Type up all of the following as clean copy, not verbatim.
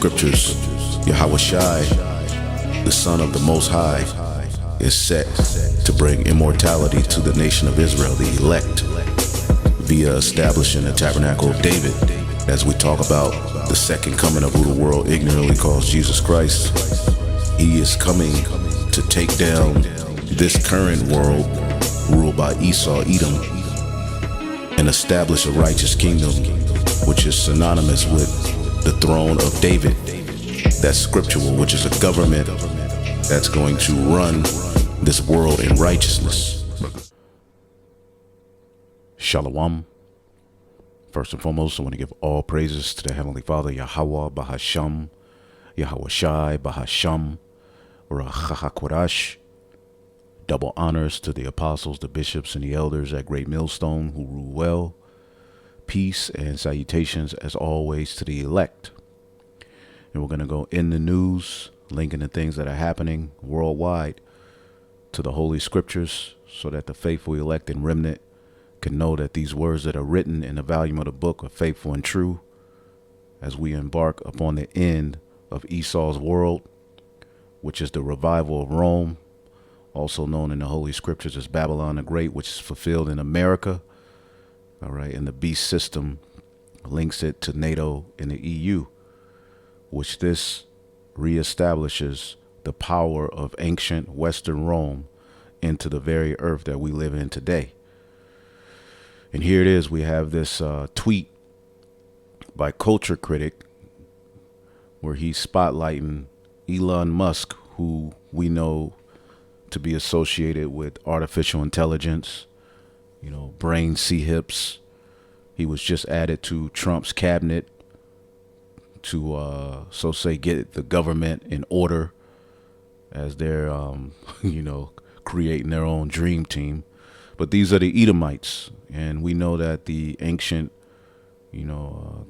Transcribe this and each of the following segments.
Scriptures, Yahweh Shai, the Son of the Most High, is set to bring immortality to the nation of Israel, the elect, via establishing the tabernacle of David, as we talk about the second coming of who the world ignorantly calls Jesus Christ. He is coming to take down this current world ruled by Esau, Edom, and establish a righteous kingdom, which is synonymous with the throne of David. That's scriptural, which is a government that's going to run this world in righteousness. Shalom. First and foremost, I want to give all praises to the Heavenly Father, Yahweh Bahasham, Yahweh Shai Bahasham, Rachahakwadash. Double honors to the apostles, the bishops, and the elders at Great Millstone who rule well. Peace and salutations, as always, to the elect. And we're going to go in the news, linking the things that are happening worldwide to the Holy Scriptures, so that the faithful elect and remnant can know that these words that are written in the volume of the book are faithful and true as we embark upon the end of Esau's world, which is the revival of Rome, also known in the Holy Scriptures as Babylon the Great, which is fulfilled in America. All right, and the beast system links it to NATO and the EU, which this reestablishes the power of ancient Western Rome into the very earth that we live in today. And here it is. We have this tweet by Culture Critic where he's spotlighting Elon Musk, who we know to be associated with artificial intelligence, brain C-hips. He was just added to Trump's cabinet to, so say, get the government in order as they're, creating their own dream team. But these are the Edomites, and we know that the ancient,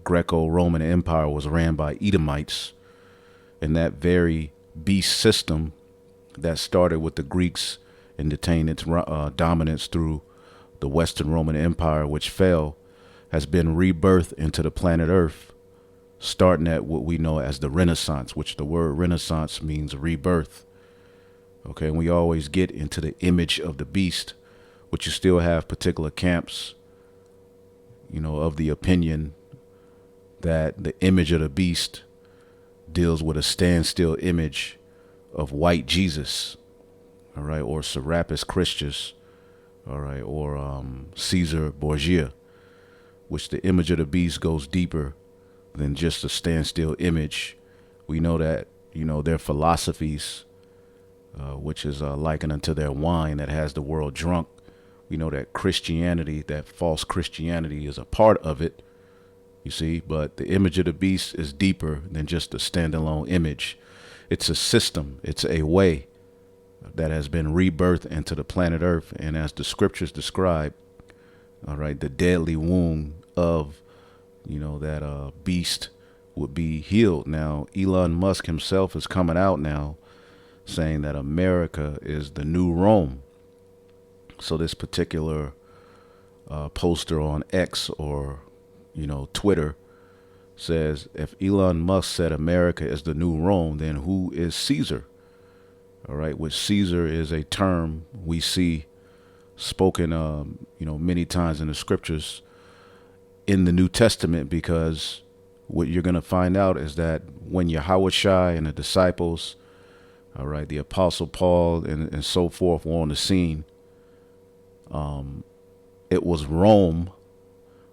Greco-Roman Empire was ran by Edomites, and that very beast system that started with the Greeks and attained its dominance through the Western Roman Empire, which fell, has been rebirthed into the planet Earth, starting at what we know as the Renaissance, which the word Renaissance means rebirth. Okay, and we always get into the image of the beast, which you still have particular camps, of the opinion that the image of the beast deals with a standstill image of white Jesus, all right, or Serapis Christus, all right, or Caesar Borgia, which the image of the beast goes deeper than just a standstill image. We know that, their philosophies, which is likened unto their wine that has the world drunk. We know that Christianity, that false Christianity, is a part of it, you see, but the image of the beast is deeper than just a standalone image. It's a system. It's a way that has been rebirthed into the planet Earth. And as the scriptures describe, all right, the deadly wound of, that beast would be healed. Now, Elon Musk himself is coming out now saying that America is the new Rome. So this particular poster on X or, Twitter says, if Elon Musk said America is the new Rome, then who is Caesar? All right, which Caesar is a term we see spoken, many times in the scriptures in the New Testament, because what you're going to find out is that when Yahweh Shai and the disciples, all right, the Apostle Paul and so forth were on the scene, it was Rome,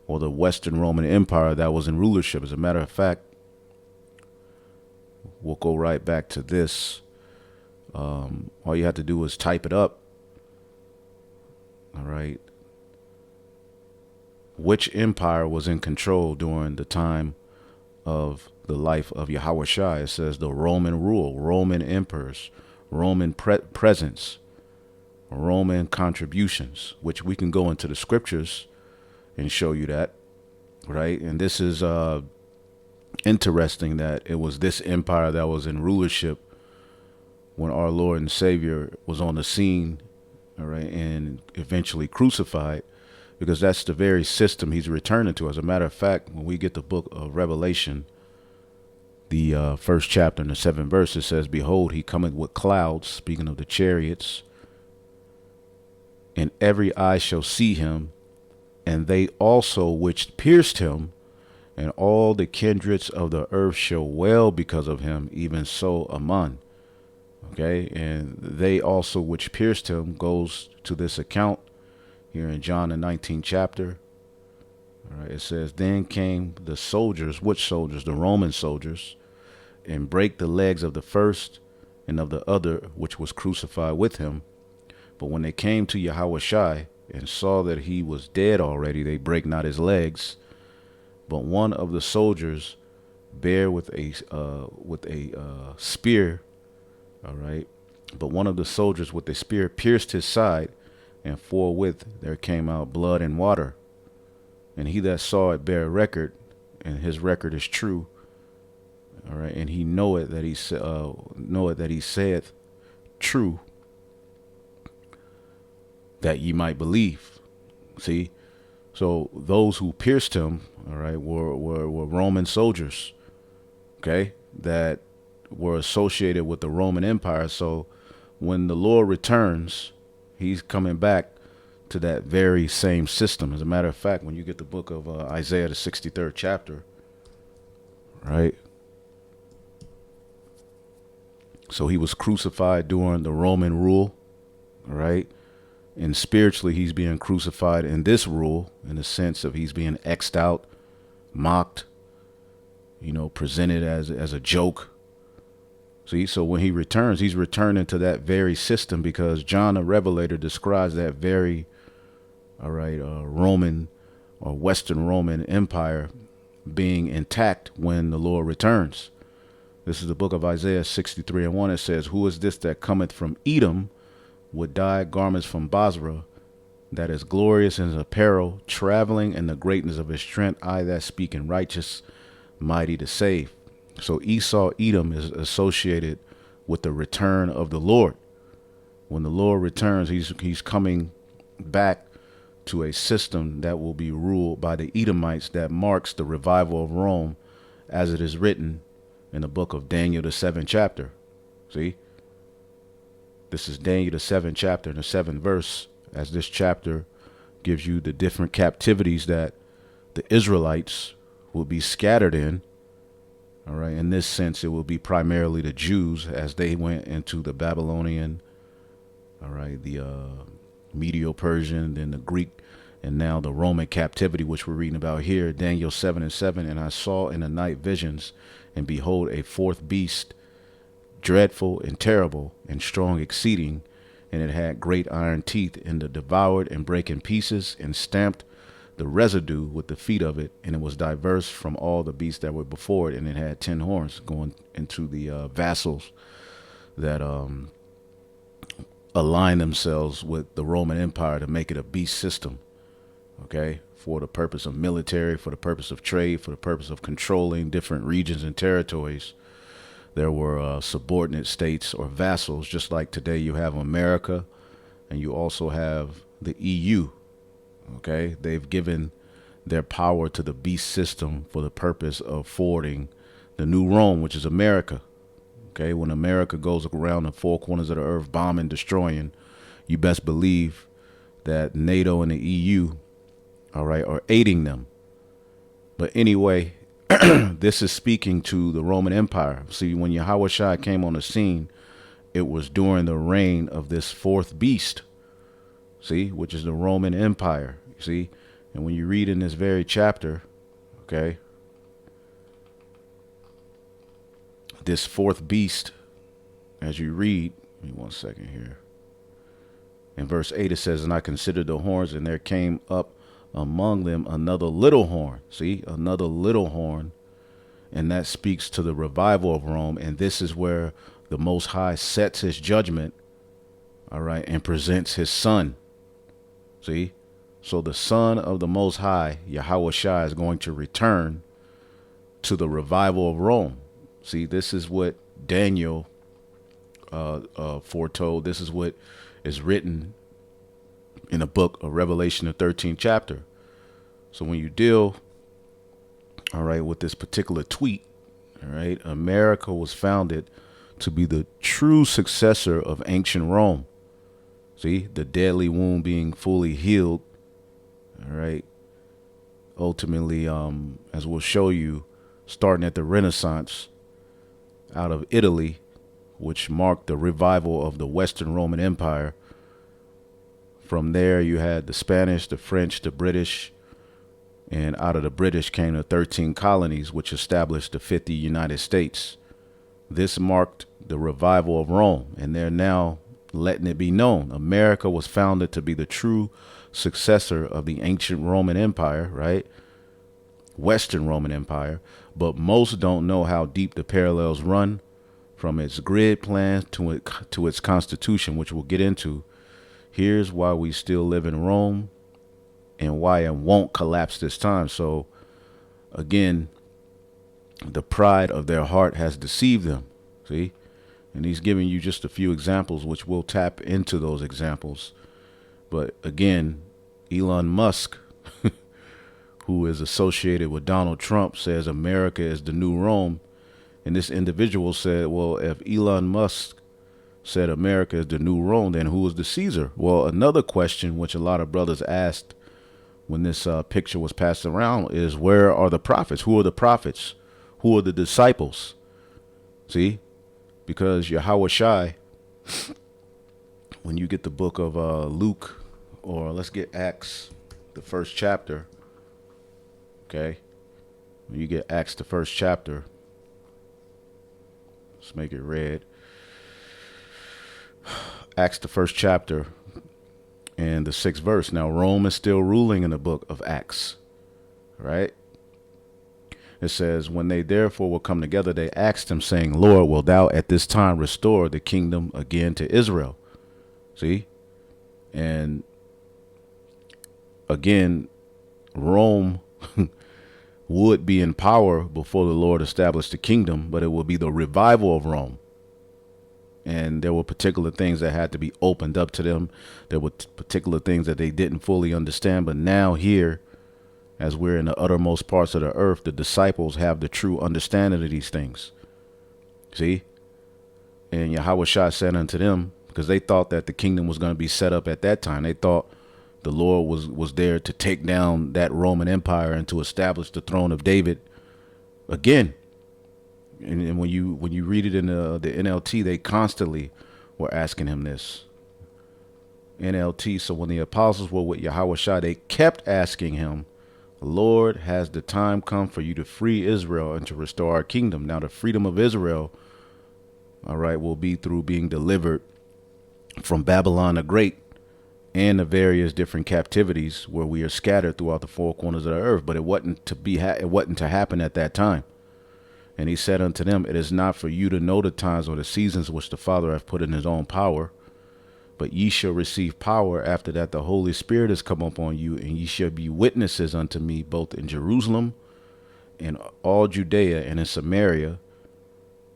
or the Western Roman Empire, that was in rulership. As a matter of fact, we'll go right back to this. All you have to do is type it up. All right. Which empire was in control during the time of the life of Yahweh Shai? It says the Roman rule, Roman emperors, Roman presence, Roman contributions, which we can go into the scriptures and show you that, right? And this is interesting that it was this empire that was in rulership when our Lord and Savior was on the scene, all right, and eventually crucified, because that's the very system he's returning to. As a matter of fact, when we get the book of Revelation, the first chapter in the 7th verse, it says, "Behold, he cometh with clouds," speaking of the chariots, "and every eye shall see him, and they also which pierced him, and all the kindreds of the earth shall wail because of him, even so Ammon." Okay, and they also which pierced him goes to this account here in John the 19th chapter. All right, it says, "Then came the soldiers," which soldiers? The Roman soldiers, "and brake the legs of the first and of the other which was crucified with him. But when they came to Yahushua and saw that he was dead already, they brake not his legs. But one of the soldiers bare with a spear." All right. "But one of the soldiers with a spear pierced his side, and forthwith there came out blood and water. And he that saw it bare record, and his record is true. All right. And he knoweth that he saith true, that ye might believe." See, so those who pierced him, all right, were Roman soldiers, okay, that were associated with the Roman Empire. So when the Lord returns, he's coming back to that very same system. As a matter of fact, when you get the book of Isaiah, the 63rd chapter, right? So he was crucified during the Roman rule, all right? And spiritually, he's being crucified in this rule, in the sense of he's being X'd out, mocked, presented as a joke. See, so when he returns, he's returning to that very system, because John the Revelator describes that very, Roman or Western Roman Empire being intact when the Lord returns. This is the book of Isaiah 63:1. It says, "Who is this that cometh from Edom with dyed garments from Basra, that is glorious in his apparel, traveling in the greatness of his strength, I that speak in righteous, mighty to save." So Esau, Edom, is associated with the return of the Lord. When the Lord returns, he's coming back to a system that will be ruled by the Edomites, that marks the revival of Rome, as it is written in the book of Daniel, the 7th chapter. See? This is Daniel, the 7th chapter, and the 7th verse, as this chapter gives you the different captivities that the Israelites will be scattered in. All right. In this sense, it will be primarily the Jews, as they went into the Babylonian, the Medo-Persian, then the Greek, and now the Roman captivity, which we're reading about here, Daniel 7:7. "And I saw in the night visions, and behold, a fourth beast, dreadful and terrible and strong exceeding, and it had great iron teeth, and it devoured and brake in pieces, and stamped the residue with the feet of it, and it was diverse from all the beasts that were before it, and it had 10 horns," going into the vassals that align themselves with the Roman Empire to make it a beast system, okay, for the purpose of military, for the purpose of trade, for the purpose of controlling different regions and territories. There were subordinate states or vassals, just like today you have America, and you also have the EU. Okay, they've given their power to the beast system for the purpose of forwarding the new Rome, which is America. Okay, when America goes around the four corners of the earth, bombing, destroying, you best believe that NATO and the EU, are aiding them. But anyway, this is speaking to the Roman Empire. See, when Yahushua came on the scene, it was during the reign of this fourth beast, see, which is the Roman Empire, see. And when you read in this very chapter, okay, this fourth beast, as you read, give me 1 second here. In verse 8, it says, "And I considered the horns, and there came up among them another little horn." See, another little horn. And that speaks to the revival of Rome. And this is where the Most High sets his judgment, and presents his son. See, so the son of the Most High, Yahushua, is going to return to the revival of Rome. See, this is what Daniel foretold. This is what is written in the book of Revelation, the 13th chapter. So when you deal, with this particular tweet, All right. America was founded to be the true successor of ancient Rome. See, the deadly wound being fully healed. All right. Ultimately, as we'll show you, starting at the Renaissance out of Italy, which marked the revival of the Western Roman Empire. From there, you had the Spanish, the French, the British, and out of the British came the 13 colonies, which established the 50 United States. This marked the revival of Rome, and they're now letting it be known. America was founded to be the true successor of the ancient Roman Empire, right? Western Roman Empire, but most don't know how deep the parallels run from its grid plan to its constitution, which we'll get into. Here's why we still live in Rome and why it won't collapse this time. So again, the pride of their heart has deceived them. See? And he's giving you just a few examples, which we'll tap into those examples. But again, Elon Musk, who is associated with Donald Trump, says America is the new Rome. And this individual said, well, if Elon Musk said America is the new Rome, then who is the Caesar? Well, another question which a lot of brothers asked when this picture was passed around is, where are the prophets? Who are the prophets? Who are the disciples? See? Because Yahweh Shai, when you get the book of Luke, or let's get Acts, the first chapter, okay? When you get Acts, the first chapter, let's make it red. Acts, the first chapter, and the 6th verse. Now, Rome is still ruling in the book of Acts, right? It says, when they therefore will come together, they asked him, saying, Lord, wilt thou at this time restore the kingdom again to Israel? See? And again, Rome would be in power before the Lord established the kingdom, but it will be the revival of Rome. And there were particular things that had to be opened up to them. There were particular things that they didn't fully understand. But now here, as we're in the uttermost parts of the earth, the disciples have the true understanding of these things. See? And Yahweh Shai said unto them, because they thought that the kingdom was going to be set up at that time. They thought the Lord was there to take down that Roman Empire and to establish the throne of David again. And when you read it in the NLT, they constantly were asking him this. NLT, so when the apostles were with Yahweh Shai, they kept asking him, Lord, has the time come for you to free Israel and to restore our kingdom? Now, the freedom of Israel, all right, will be through being delivered from Babylon the Great and the various different captivities where we are scattered throughout the four corners of the earth. But it wasn't to happen at that time. And he said unto them, it is not for you to know the times or the seasons which the Father hath put in his own power, but ye shall receive power after that the Holy Spirit has come upon you, and ye shall be witnesses unto me both in Jerusalem and all Judea and in Samaria,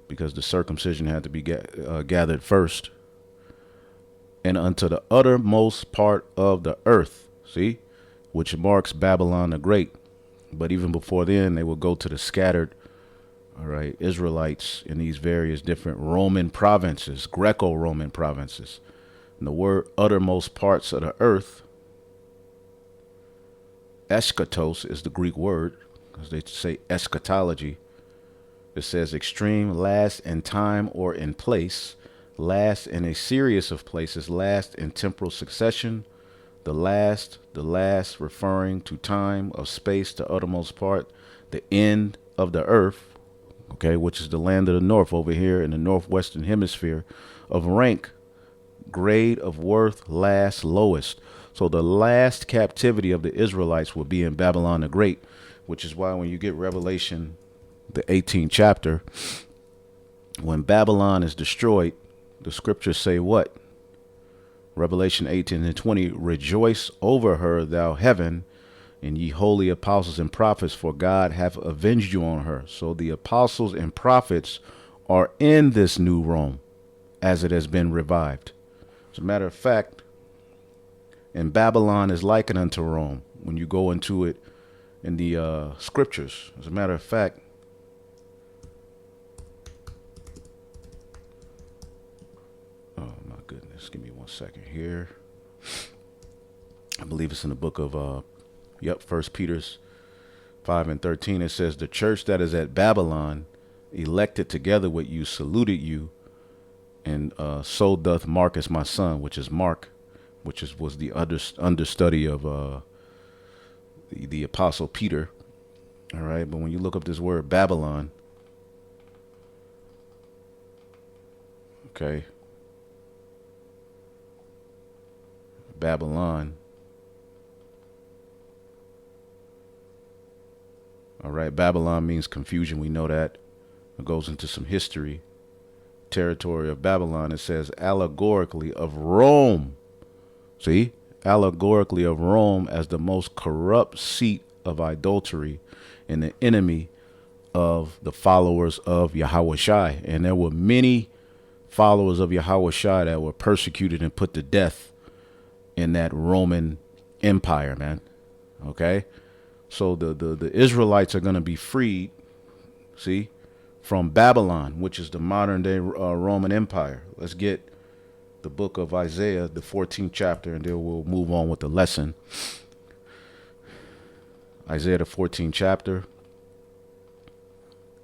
because the circumcision had to be gathered first, and unto the uttermost part of the earth, see, which marks Babylon the Great. But even before then, they will go to the scattered, all right, Israelites in these various different Roman provinces, Greco-Roman provinces. And the word uttermost parts of the earth, eschatos is the Greek word, because they say eschatology. It says extreme, last in time or in place, last in a series of places, last in temporal succession, the last referring to time of space, the uttermost part, the end of the earth, okay, which is the land of the north over here in the northwestern hemisphere, of rank, grade of worth, last, lowest. So the last captivity of the Israelites will be in Babylon the Great, which is why when you get Revelation, the 18th chapter, when Babylon is destroyed, the scriptures say what? Revelation 18 and 20, rejoice over her, thou heaven, and ye holy apostles and prophets, for God hath avenged you on her. So the apostles and prophets are in this new Rome as it has been revived. As a matter of fact, and Babylon is likened unto Rome when you go into it in the scriptures. As a matter of fact, Oh my goodness. Give me 1 second here. I believe it's in the book of First Peter's 5:13. It says, the church that is at Babylon, elected together with you, saluted you, and so doth Marcus my son, which is Mark, was the understudy of the apostle Peter. All right, but when you look up this word Babylon, okay, Babylon. All right, Babylon means confusion. We know that. It goes into some history. Territory of Babylon. It says allegorically of Rome. See? Allegorically of Rome as the most corrupt seat of idolatry and the enemy of the followers of Yahushua. And there were many followers of Yahushua that were persecuted and put to death in that Roman Empire, man. Okay? So the Israelites are going to be freed, see, from Babylon, which is the modern day Roman Empire. Let's get the book of Isaiah, the 14th chapter, and then we'll move on with the lesson. Isaiah, the 14th chapter,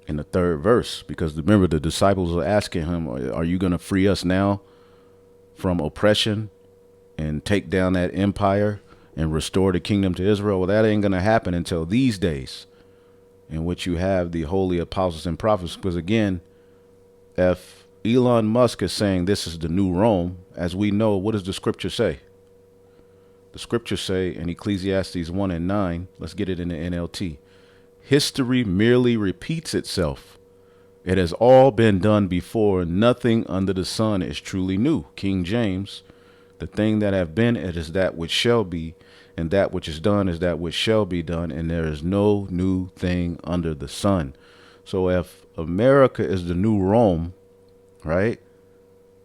in the 3rd verse, because remember the disciples are asking him, are you going to free us now from oppression and take down that empire and restore the kingdom to Israel? Well, that ain't going to happen until these days, in which you have the holy apostles and prophets. Because again, if Elon Musk is saying this is the new Rome, as we know, what does the scripture say? The scriptures say in Ecclesiastes 1:9, let's get it in the NLT. History merely repeats itself. It has all been done before. Nothing under the sun is truly new. King James, the thing that have been, it is that which shall be, and that which is done is that which shall be done, and there is no new thing under the sun. So if America is the new Rome, right,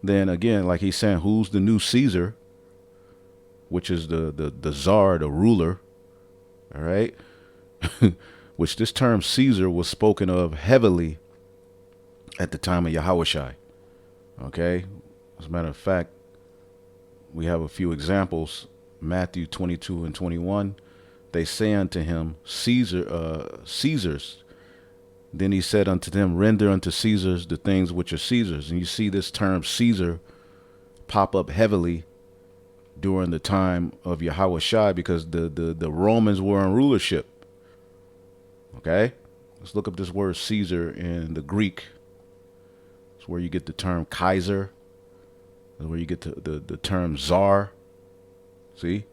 then again, like he's saying, who's the new Caesar, which is the czar, the ruler, all right, which this term Caesar was spoken of heavily at the time of Yahushua. Okay, as a matter of fact, we have a few examples. Matthew 22:21, they say unto him, Caesar's. Then he said unto them, render unto Caesar's the things which are Caesar's. And you see this term Caesar pop up heavily during the time of Yahushua, because the Romans were in rulership. Okay, let's look up this word Caesar in the Greek. It's where you get the term Kaiser. That's where you get the term czar. See?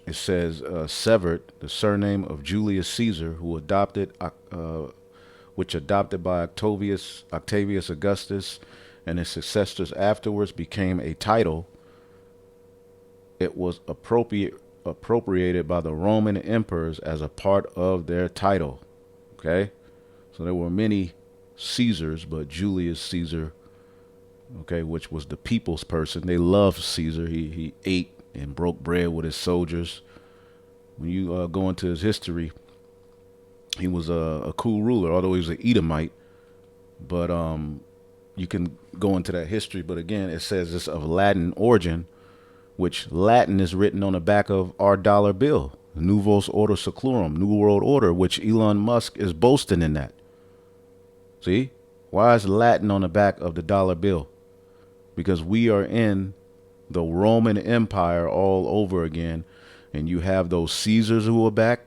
It says severed, the surname of Julius Caesar, which adopted by Octavius Augustus and his successors afterwards, became a title. It was appropriated by the Roman emperors as a part of their title. Okay? So there were many Caesars, but Julius Caesar, okay, which was the people's person. They loved Caesar. He ate and broke bread with his soldiers. When you go into his history, he was a cool ruler, although he was an Edomite. But you can go into that history. But again, it says it's of Latin origin, which Latin is written on the back of our dollar bill, Novus Ordo Seclorum, New World Order, which Elon Musk is boasting in that. See? Why is Latin on the back of the dollar bill? Because we are in the Roman Empire all over again, and you have those Caesars who are back.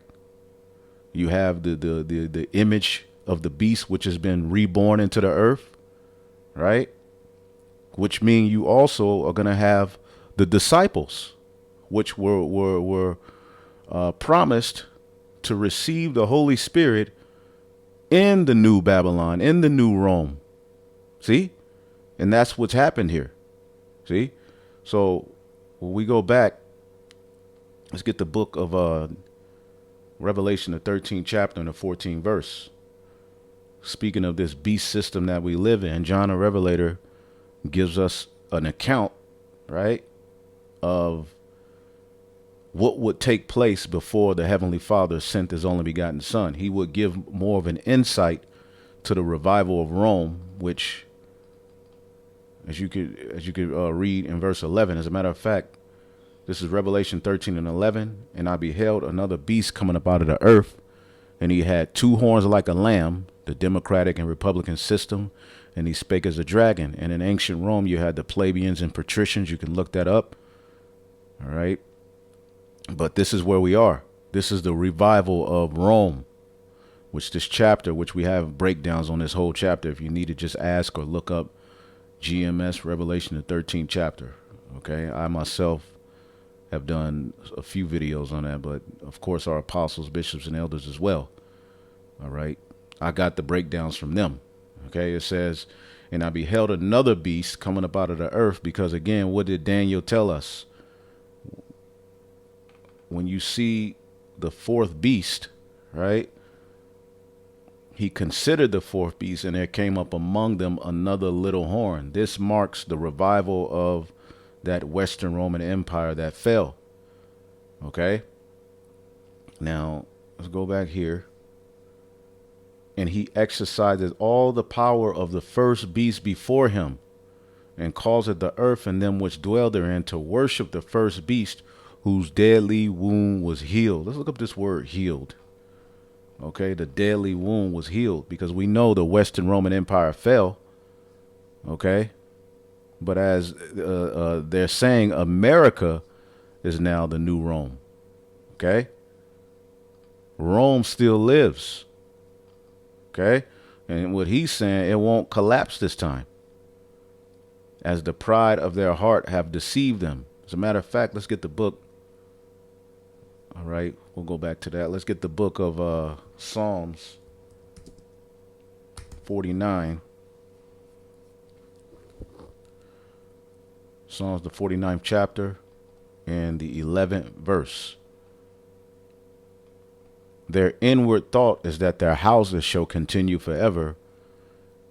You have the image of the beast, which has been reborn into the earth, right? Which means you also are going to have the disciples, which were promised to receive the Holy Spirit in the new Babylon, in the new Rome. See? And that's what's happened here. See? So when we go back, let's get the book of Revelation, the 13th chapter and the 14th verse. Speaking of this beast system that we live in, John the Revelator gives us an account, right, of what would take place before the Heavenly Father sent his only begotten Son. He would give more of an insight to the revival of Rome, which as you could read in verse 11. As a matter of fact, this is Revelation 13 and 11. And I beheld another beast coming up out of the earth, and he had two horns like a lamb, the democratic and republican system, and he spake as a dragon. And in ancient Rome, you had the plebeians and patricians. You can look that up. All right. But this is where we are. This is the revival of Rome, which this chapter, which we have breakdowns on this whole chapter. If you need to just ask or look up GMS Revelation, the 13th chapter. Okay. I myself have done a few videos on that, but of course our apostles, bishops, and elders as well. All right. I got the breakdowns from them. Okay. It says, and I beheld another beast coming up out of the earth, because again, what did Daniel tell us? When you see the fourth beast, right? He considered the fourth beast, and there came up among them another little horn. This marks the revival of that Western Roman Empire that fell. Okay. Now let's go back here. And he exercises all the power of the first beast before him, and causeth the earth and them which dwell therein to worship the first beast, whose deadly wound was healed. Let's look up this word, healed. Okay, the deadly wound was healed, because we know the Western Roman Empire fell. Okay, but as they're saying, America is now the new Rome. Okay, Rome still lives. Okay, and what he's saying, it won't collapse this time, as the pride of their heart have deceived them. As a matter of fact, let's get the book. All right, we'll go back to that. Let's get the book of Psalms 49. Psalms, the 49th chapter and the 11th verse. Their inward thought is that their houses shall continue forever,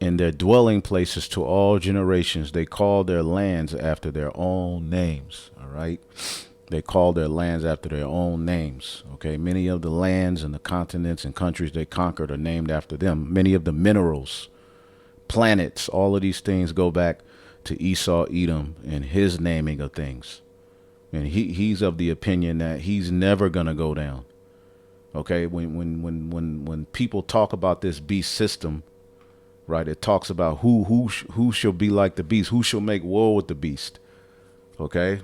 in their dwelling places to all generations. They call their lands after their own names. All right. They call their lands after their own names. Okay. Many of the lands and the continents and countries they conquered are named after them. Many of the minerals, planets, all of these things go back to Esau, Edom, and his naming of things. And he's of the opinion that he's never going to go down. Okay. When people talk about this beast system, right, it talks about who shall be like the beast, who shall make war with the beast. Okay.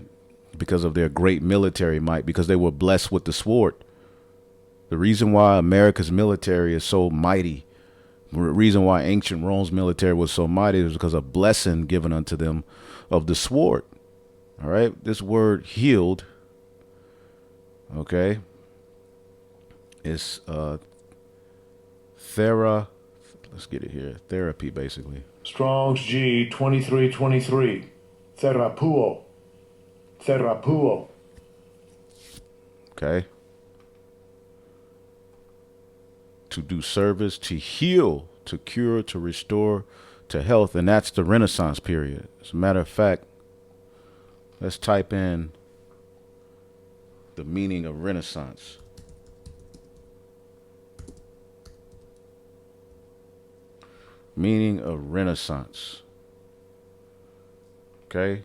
Because of their great military might, because they were blessed with the sword. The reason why America's military is so mighty, the reason why ancient Rome's military was so mighty, is because of blessing given unto them of the sword. All right. This word healed, okay, is let's get it here. Therapy, basically. Strong's G 2323. Therapuo. Therapuo. Okay. To do service, to heal, to cure, to restore, to health. And that's the Renaissance period. As a matter of fact, let's type in the meaning of Renaissance. Meaning of Renaissance. Okay.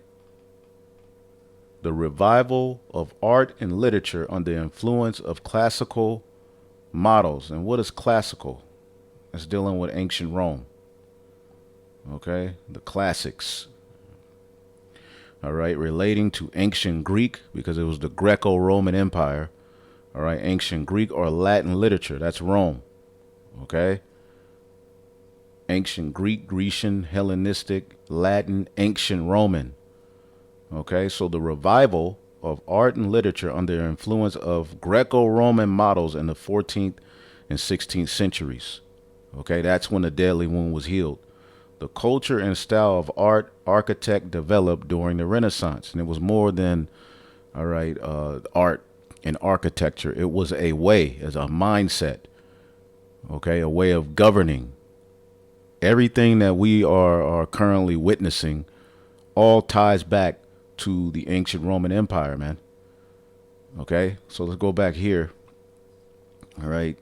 The revival of art and literature under influence of classical models. And what is classical? It's dealing with ancient Rome. Okay. The classics. All right. Relating to ancient Greek, because it was the Greco-Roman Empire. All right. Ancient Greek or Latin literature. That's Rome. Okay. Ancient Greek, Grecian, Hellenistic, Latin, ancient Roman. Okay, so the revival of art and literature under influence of Greco-Roman models in the 14th and 16th centuries. Okay, that's when the deadly wound was healed. The culture and style of architect developed during the Renaissance. And it was more than, all right, art and architecture. It was a way, as a mindset, okay, a way of governing. Everything that we are currently witnessing all ties back to the ancient Roman Empire, man. Okay, so let's go back here. All right.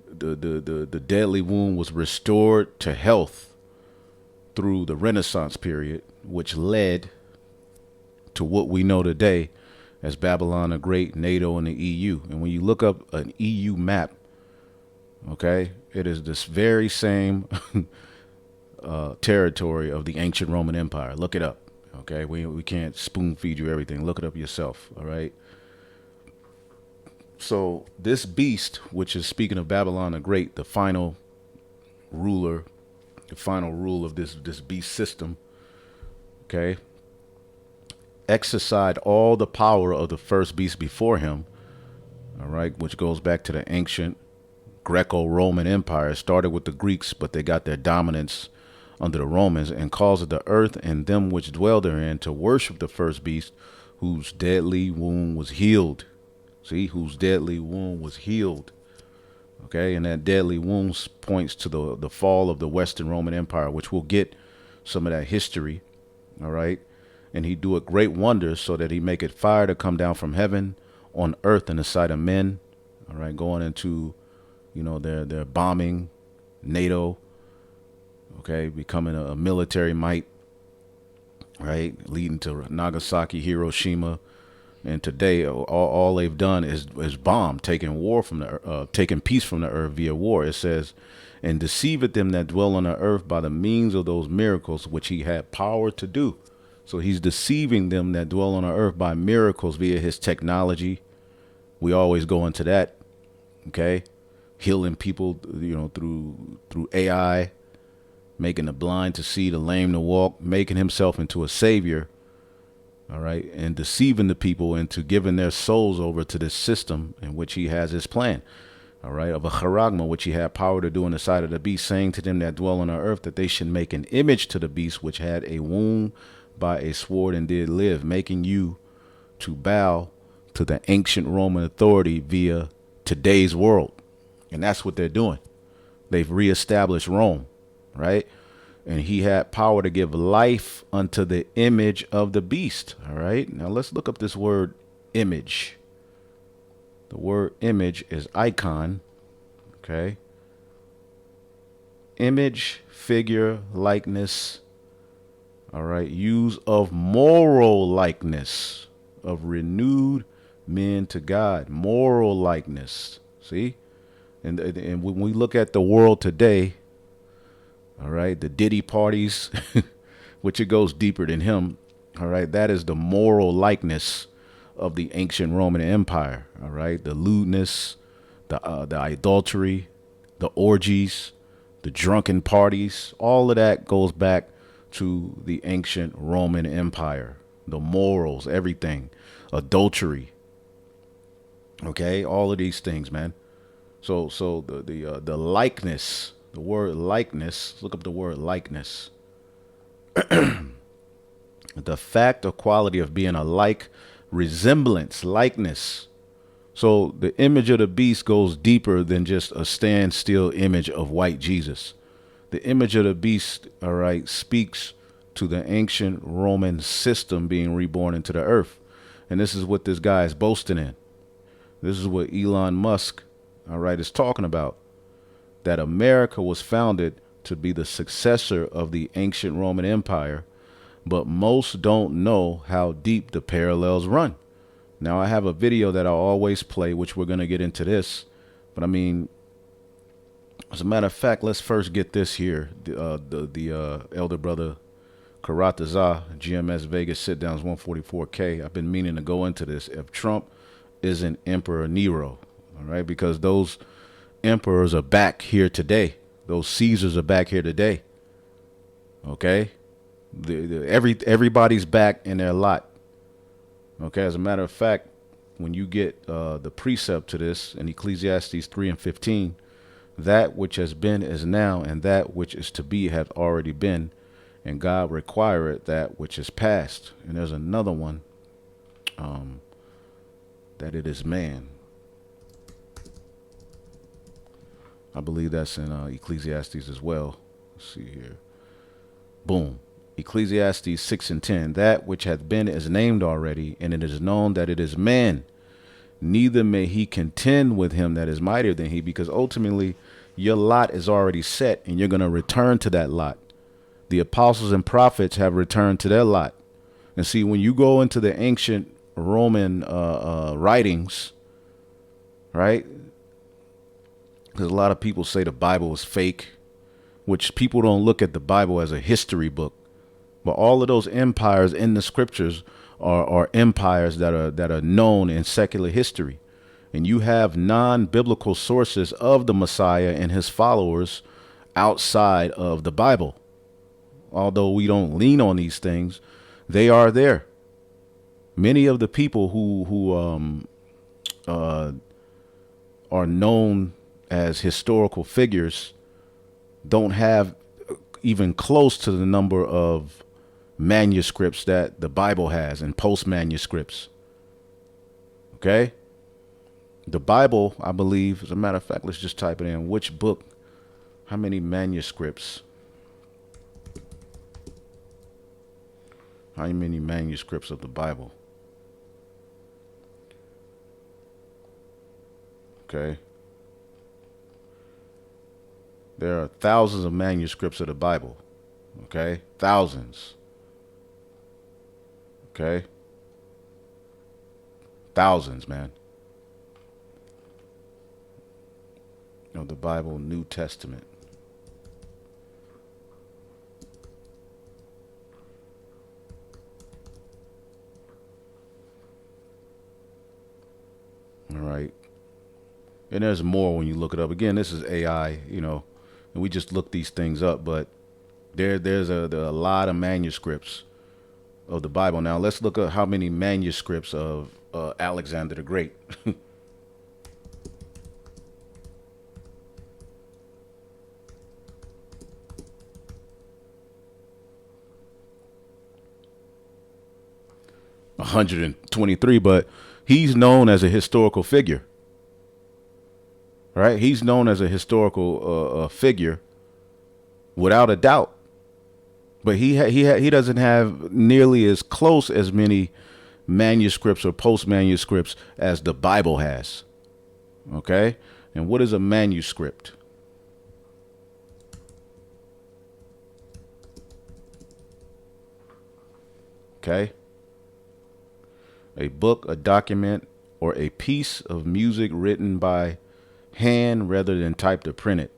The deadly wound was restored to health. through the Renaissance period, which led to what we know today as Babylon the Great, NATO, and the EU. And when you look up an EU map, okay, it is this very same territory of the ancient Roman Empire. Look it up. Okay, we can't spoon feed you everything. Look it up yourself. All right. So this beast, which is speaking of Babylon the Great, the final ruler, the final rule of this beast system, okay, exercised all the power of the first beast before him. All right, which goes back to the ancient Greco-Roman Empire. It started with the Greeks, but they got their dominance under the Romans, and caused the earth and them which dwell therein to worship the first beast, whose deadly wound was healed. See, whose deadly wound was healed. Okay, and that deadly wound points to the fall of the Western Roman Empire, which we'll get some of that history. All right, and he doeth great wonders, so that he maketh fire to come down from heaven on earth in the sight of men. All right, going into, their bombing NATO. Okay, becoming a military might, right, leading to Nagasaki, Hiroshima, and today all they've done is bomb, taking peace from the earth via war. It says, and deceiveth them that dwell on the earth by the means of those miracles which he had power to do. So he's deceiving them that dwell on the earth by miracles via his technology. We always go into that, okay, healing people, through AI. Making the blind to see, the lame to walk, making himself into a savior, all right, and deceiving the people into giving their souls over to this system in which he has his plan, all right, of a charagma, which he had power to do in the sight of the beast, saying to them that dwell on the earth that they should make an image to the beast, which had a wound by a sword and did live, making you to bow to the ancient Roman authority via today's world. And that's what they're doing. They've reestablished Rome. Right. And he had power to give life unto the image of the beast. All right. Now let's look up this word image. The word image is icon. Okay. Image, figure, likeness. All right. Use of moral likeness, of renewed men to God. Moral likeness. See? And when we look at the world today, all right, the Diddy parties, which it goes deeper than him. All right, that is the moral likeness of the ancient Roman Empire. All right, the lewdness, the adultery, the orgies, the drunken parties, all of that goes back to the ancient Roman Empire. The morals, everything, adultery. Okay, all of these things, man. So the likeness. The word likeness, look up the word likeness. The fact or quality of being alike, resemblance, likeness. So the image of the beast goes deeper than just a standstill image of white Jesus. The image of the beast, all right, speaks to the ancient Roman system being reborn into the earth. And this is what this guy is boasting in. This is what Elon Musk, all right, is talking about. That America was founded to be the successor of the ancient Roman Empire, but most don't know how deep the parallels run. Now, I have a video that I'll always play, which we're going to get into this. But I mean, as a matter of fact, let's first get this here. The elder brother Karataza, GMS Vegas sit downs 144K. I've been meaning to go into this. If Trump isn't Emperor Nero, all right, because those emperors are back here today. Those Caesars are back here today. Okay, everybody's back in their lot. Okay, as a matter of fact, when you get the precept to this in Ecclesiastes 3:15, that which has been is now, and that which is to be hath already been, and God requireth that which is past. And there's another one, that it is man. I believe that's in Ecclesiastes as well. Let's see here. Boom. Ecclesiastes 6:10. That which hath been is named already, and it is known that it is man. Neither may he contend with him that is mightier than he, because ultimately your lot is already set, and you're going to return to that lot. The apostles and prophets have returned to their lot. And see, when you go into the ancient Roman writings, right? Because a lot of people say the Bible is fake, which people don't look at the Bible as a history book. But all of those empires in the scriptures are empires that are known in secular history. And you have non-biblical sources of the Messiah and his followers outside of the Bible. Although we don't lean on these things, they are there. Many of the people who are known as historical figures don't have even close to the number of manuscripts that the Bible has and post manuscripts. Okay? The Bible, I believe, as a matter of fact, let's just type it in. Which book? How many manuscripts? How many manuscripts of the Bible? Okay. There are thousands of manuscripts of the Bible. Okay? Thousands. Okay? Thousands, man. Of the Bible, New Testament. All right. And there's more when you look it up. Again, this is AI, and we just look these things up, but there's a lot of manuscripts of the Bible. Now, let's look at how many manuscripts of Alexander the Great. 123, but he's known as a historical figure, right? He's known as a historical figure without a doubt, but he doesn't have nearly as close as many manuscripts or post manuscripts as the Bible has. Okay, and what is a manuscript? Okay. A book, a document, or a piece of music written by hand rather than typed or printed.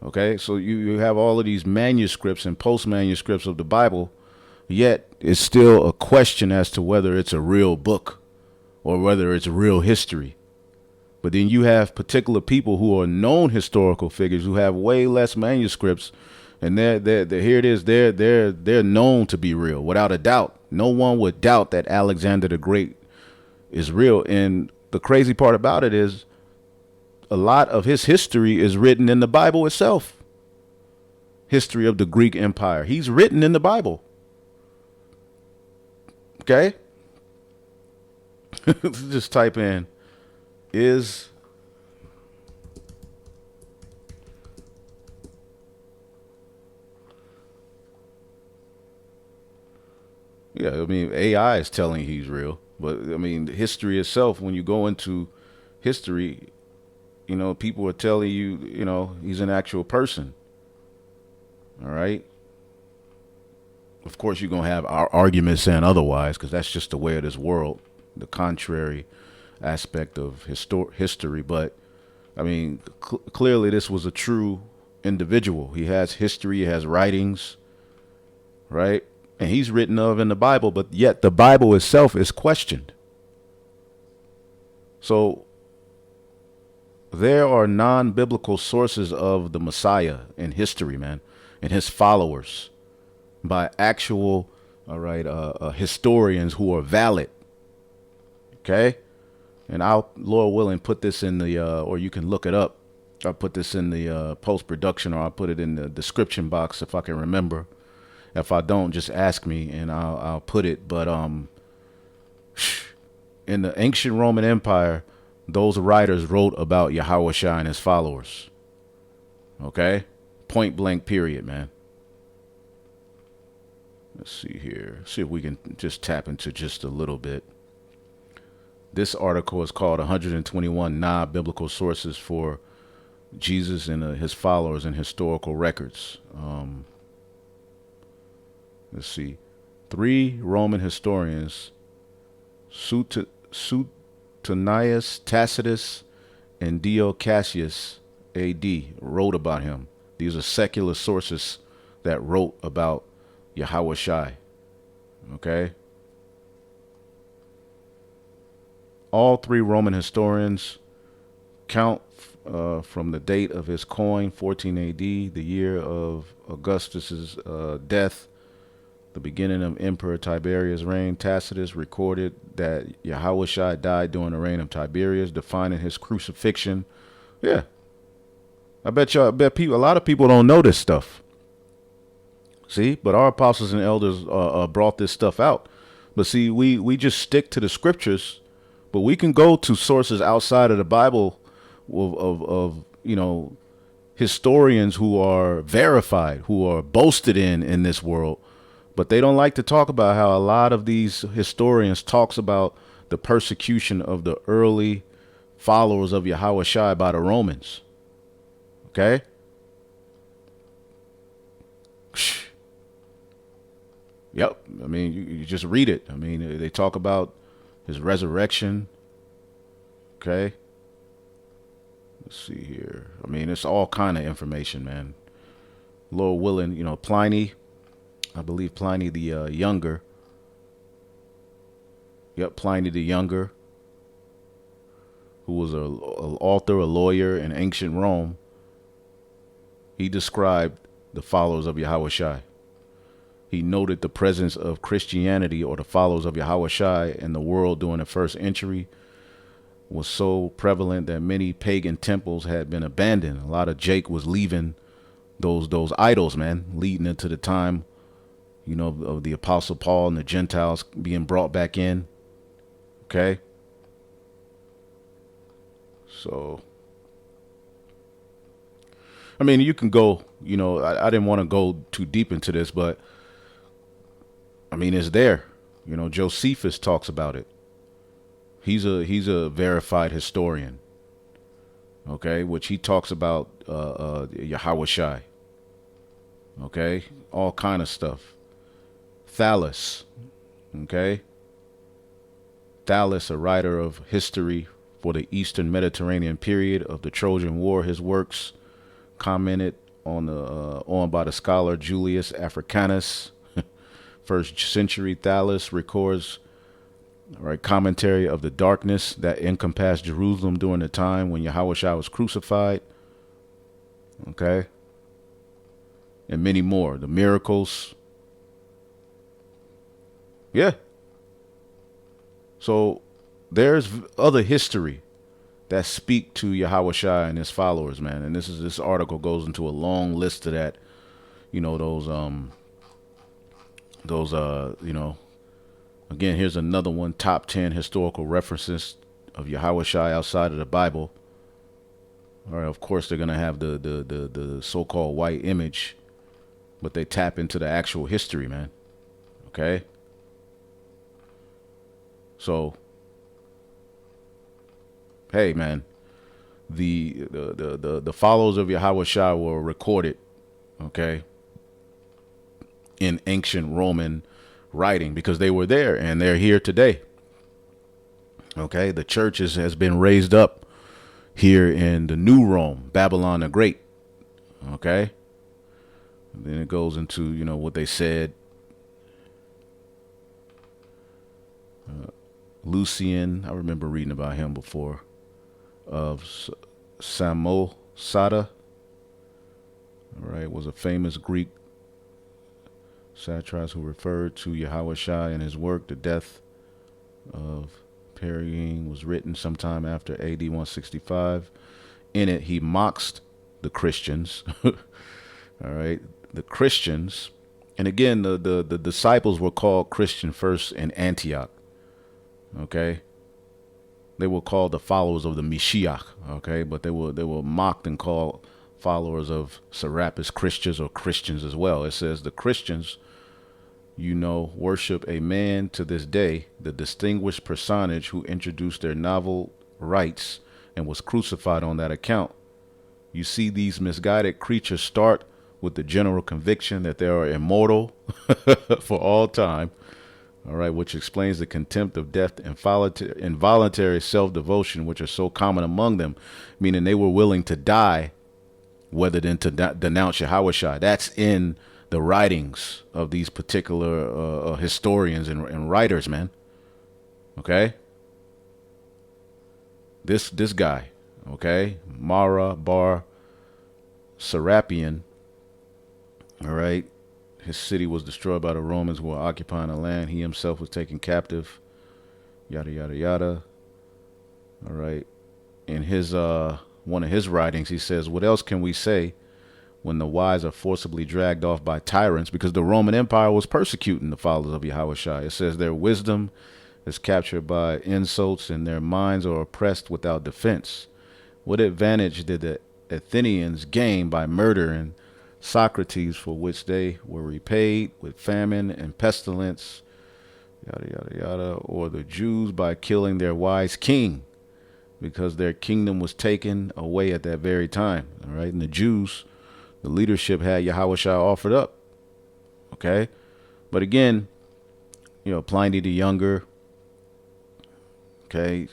Okay, so you have all of these manuscripts and post manuscripts of the Bible, yet it's still a question as to whether it's a real book or whether it's real history. But then you have particular people who are known historical figures who have way less manuscripts, and they're here it is, they're known to be real without a doubt. No one would doubt that Alexander the Great is real. And the crazy part about it is a lot of his history is written in the Bible itself. History of the Greek Empire. He's written in the Bible. Okay? Just type in is yeah, I mean, AI is telling he's real, but I mean, history itself, when you go into history, people are telling you, he's an actual person. All right. Of course, you're going to have our arguments saying otherwise, because that's just the way of this world, the contrary aspect of history. But I mean, clearly this was a true individual. He has history, he has writings, right? And he's written of in the Bible, but yet the Bible itself is questioned. So there are non-biblical sources of the Messiah in history, man, and his followers by actual, historians who are valid. Okay. And I'll, Lord willing, put this in the, or you can look it up. I'll put this in the post-production, or I'll put it in the description box if I can remember. If I don't, just ask me and I'll put it. But in the ancient Roman Empire, those writers wrote about Yahushua and his followers. Okay? Point blank period, man. Let's see here. See if we can just tap into just a little bit. This article is called 121 Non-Biblical Sources for Jesus and his followers in Historical Records. Let's see. Three Roman historians, Suetonius, Tacitus, and Dio Cassius AD, wrote about him. These are secular sources that wrote about Yahweh Shai. Okay? All three Roman historians count from the date of his coin, 14 AD, the year of Augustus's death, the beginning of Emperor Tiberius' reign. Tacitus recorded that Yahushua died during the reign of Tiberius, defining his crucifixion. Yeah, I bet people, a lot of people don't know this stuff. See, but our apostles and elders brought this stuff out. But see, we just stick to the scriptures, but we can go to sources outside of the Bible of historians who are verified, who are boasted in this world. But they don't like to talk about how a lot of these historians talks about the persecution of the early followers of Yahweh Shai by the Romans. Okay? Yep. I mean, you just read it. I mean, they talk about his resurrection. Okay? Let's see here. I mean, it's all kind of information, man. Lord willing, Pliny, I believe Pliny the Younger. Yep, Pliny the Younger, who was an author, a lawyer in ancient Rome. He described the followers of Yahweh Shai. He noted the presence of Christianity, or the followers of Yahweh Shai, in the world during the first century was so prevalent that many pagan temples had been abandoned. A lot of Jake was leaving those idols, man, leading into the time, of the Apostle Paul and the Gentiles being brought back in. Okay? So, I mean, you can go, I didn't want to go too deep into this, but I mean, it's there. Josephus talks about it. He's a verified historian. Okay, which he talks about Yahweh Shai. Okay, all kind of stuff. Thales. Okay. Thales, a writer of history for the Eastern Mediterranean period of the Trojan War, his works commented on by the scholar Julius Africanus. First century Thales records commentary of the darkness that encompassed Jerusalem during the time when Yahushua was crucified. Okay. And many more. The miracles. Yeah. So there's other history that speak to Yahushua and his followers, man. And this article goes into a long list of that. Again, here's another one, top 10 historical references of Yahweh Shai outside of the Bible. All right, of course they're gonna have the so-called white image, but they tap into the actual history, man. Okay? So, hey, man, the followers of Yahweh Shai were recorded, okay, in ancient Roman writing because they were there and they're here today. Okay, the church has been raised up here in the New Rome, Babylon the Great. Okay, and then it goes into what they said. Lucian, I remember reading about him before, of Samosata. All right, was a famous Greek satirist who referred to Yahweh Shai in his work. The death of Periene was written sometime after AD 165. In it, he mocks the Christians. All right, the Christians, and again, the disciples were called Christian first in Antioch. Okay, they were called the followers of the Mashiach. Okay, but they were mocked and called followers of Serapis Christians, or Christians as well. It says the Christians, worship a man to this day, the distinguished personage who introduced their novel rites and was crucified on that account. You see, these misguided creatures start with the general conviction that they are immortal for all time. All right, which explains the contempt of death and involuntary self-devotion, which are so common among them, meaning they were willing to die rather than to denounce Yahushua. That's in the writings of these particular historians and writers, man. Okay? This guy, okay? Mara Bar Serapion, all right? His city was destroyed by the Romans who were occupying the land. He himself was taken captive. Yada, yada, yada. All right. In his one of his writings, he says, what else can we say when the wise are forcibly dragged off by tyrants? Because the Roman Empire was persecuting the followers of Yahushua. It says their wisdom is captured by insults and their minds are oppressed without defense. What advantage did the Athenians gain by murdering Socrates, for which they were repaid with famine and pestilence, yada, yada, yada, or the Jews by killing their wise king, because their kingdom was taken away at that very time. All right. And the Jews, the leadership had Yahushua offered up. Okay. But again, Pliny the Younger. Okay.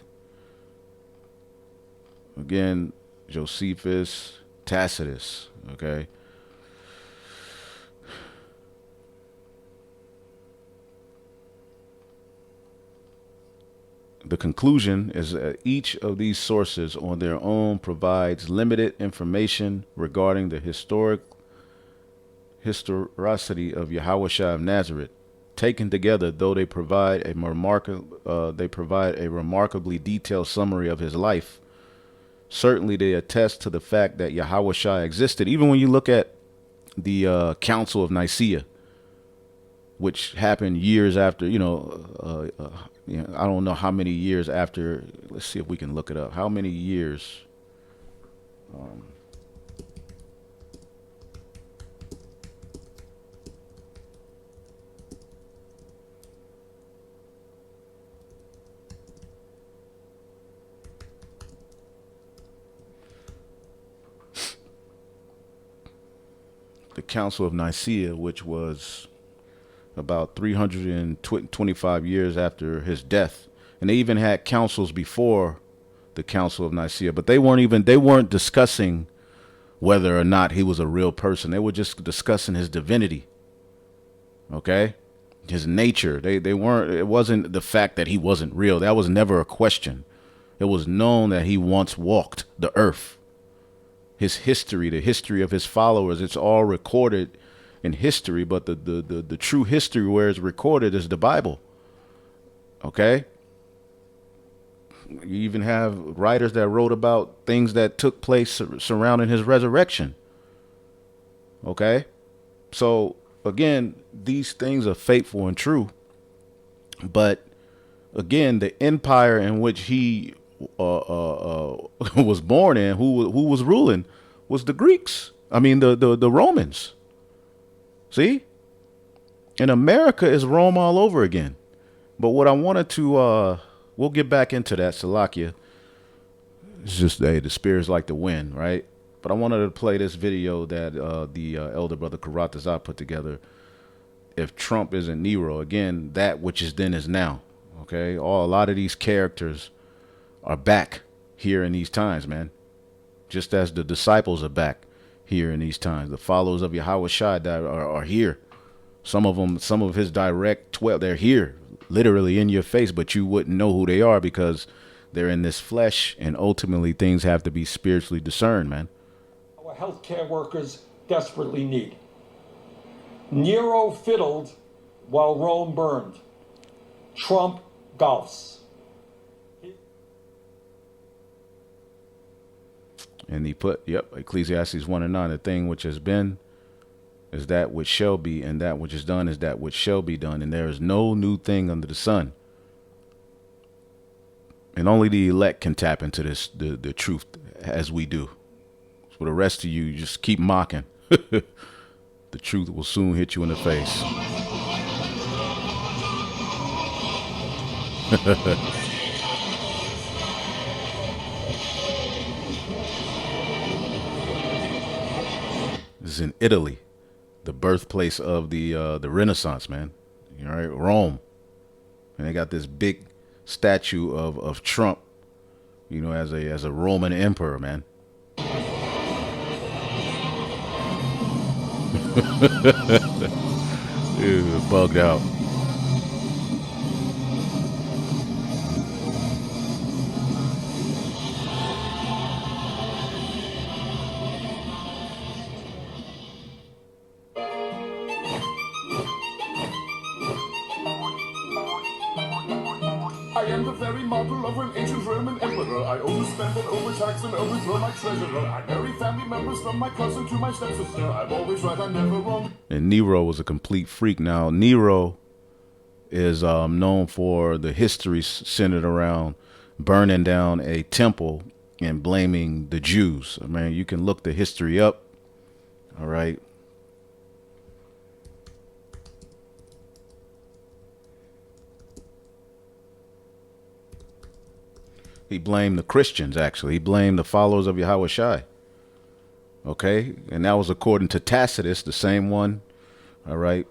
Again, Josephus, Tacitus. Okay. The conclusion is that each of these sources on their own provides limited information regarding the historicity of Yahushua of Nazareth. Taken together, though they provide a remarkably detailed summary of his life, certainly they attest to the fact that Yahushua existed. Even when you look at the Council of Nicaea, which happened years after, I don't know how many years after. Let's see if we can look it up. How many years? The Council of Nicaea, which was about 325 years after his death. And they even had councils before the Council of Nicaea, but they weren't discussing whether or not he was a real person. They were just discussing his divinity. Okay? His nature. It wasn't the fact that he wasn't real. That was never a question. It was known that he once walked the earth. His history, the history of his followers, it's all recorded in history, but the true history where it's recorded is the Bible. Okay? You even have writers that wrote about things that took place surrounding his resurrection. Okay? So, again, these things are faithful and true. But, again, the empire in which he was born in, who was ruling, was the Greeks. I mean, the Romans. See? And America is Rome all over again. But what I wanted to, we'll get back into that, Salakia. It's just, hey, the spirits like to win, right? But I wanted to play this video that the elder brother Karatazar put together. If Trump isn't Nero, again, that which is then is now. Okay? A lot of these characters are back here in these times, man. Just as the disciples are back here in these times. The followers of Yahushua are here. Some of his direct 12, they're here, literally in your face, but you wouldn't know who they are because they're in this flesh, and ultimately things have to be spiritually discerned, man. Our healthcare workers desperately need. Nero fiddled while Rome burned. Trump golfs. And he put, Ecclesiastes 1:9, the thing which has been is that which shall be, and that which is done is that which shall be done. And there is no new thing under the sun. And only the elect can tap into this, the truth as we do. For the rest of you, just keep mocking. The truth will soon hit you in the face. is in Italy, the birthplace of the Renaissance, man. All right, Rome, and they got this big statue of Trump, as a Roman emperor, man. Ew, bugged out. I am the very model of an ancient Roman emperor. I overspend and overtax and overthrow my treasurer. I marry family members from my cousin to my stepsister. I'm always right, I'm never wrong. And Nero was a complete freak. Now, Nero is known for the history centered around burning down a temple and blaming the Jews. I mean, you can look the history up. All right. He blamed the Christians, actually. He blamed the followers of Yahweh Shai. Okay. And that was according to Tacitus, the same one, all right,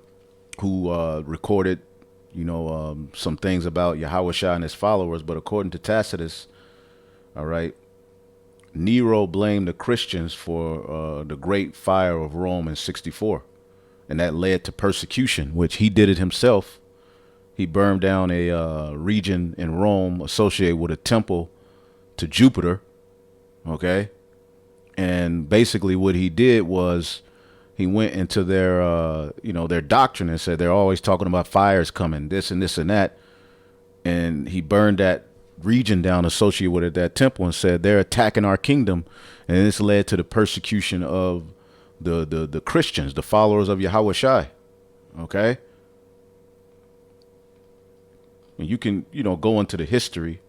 who recorded, some things about Yahweh Shai and his followers. But according to Tacitus, all right, Nero blamed the Christians for the great fire of Rome in 64. And that led to persecution, which he did it himself. He burned down a region in Rome associated with a temple to Jupiter. Okay. And basically what he did was he went into their doctrine and said they're always talking about fires coming, this and this and that. And he burned that region down associated with that temple and said they're attacking our kingdom. And this led to the persecution of the Christians, the followers of Yahweh Shai. Okay. And you can, go into the history,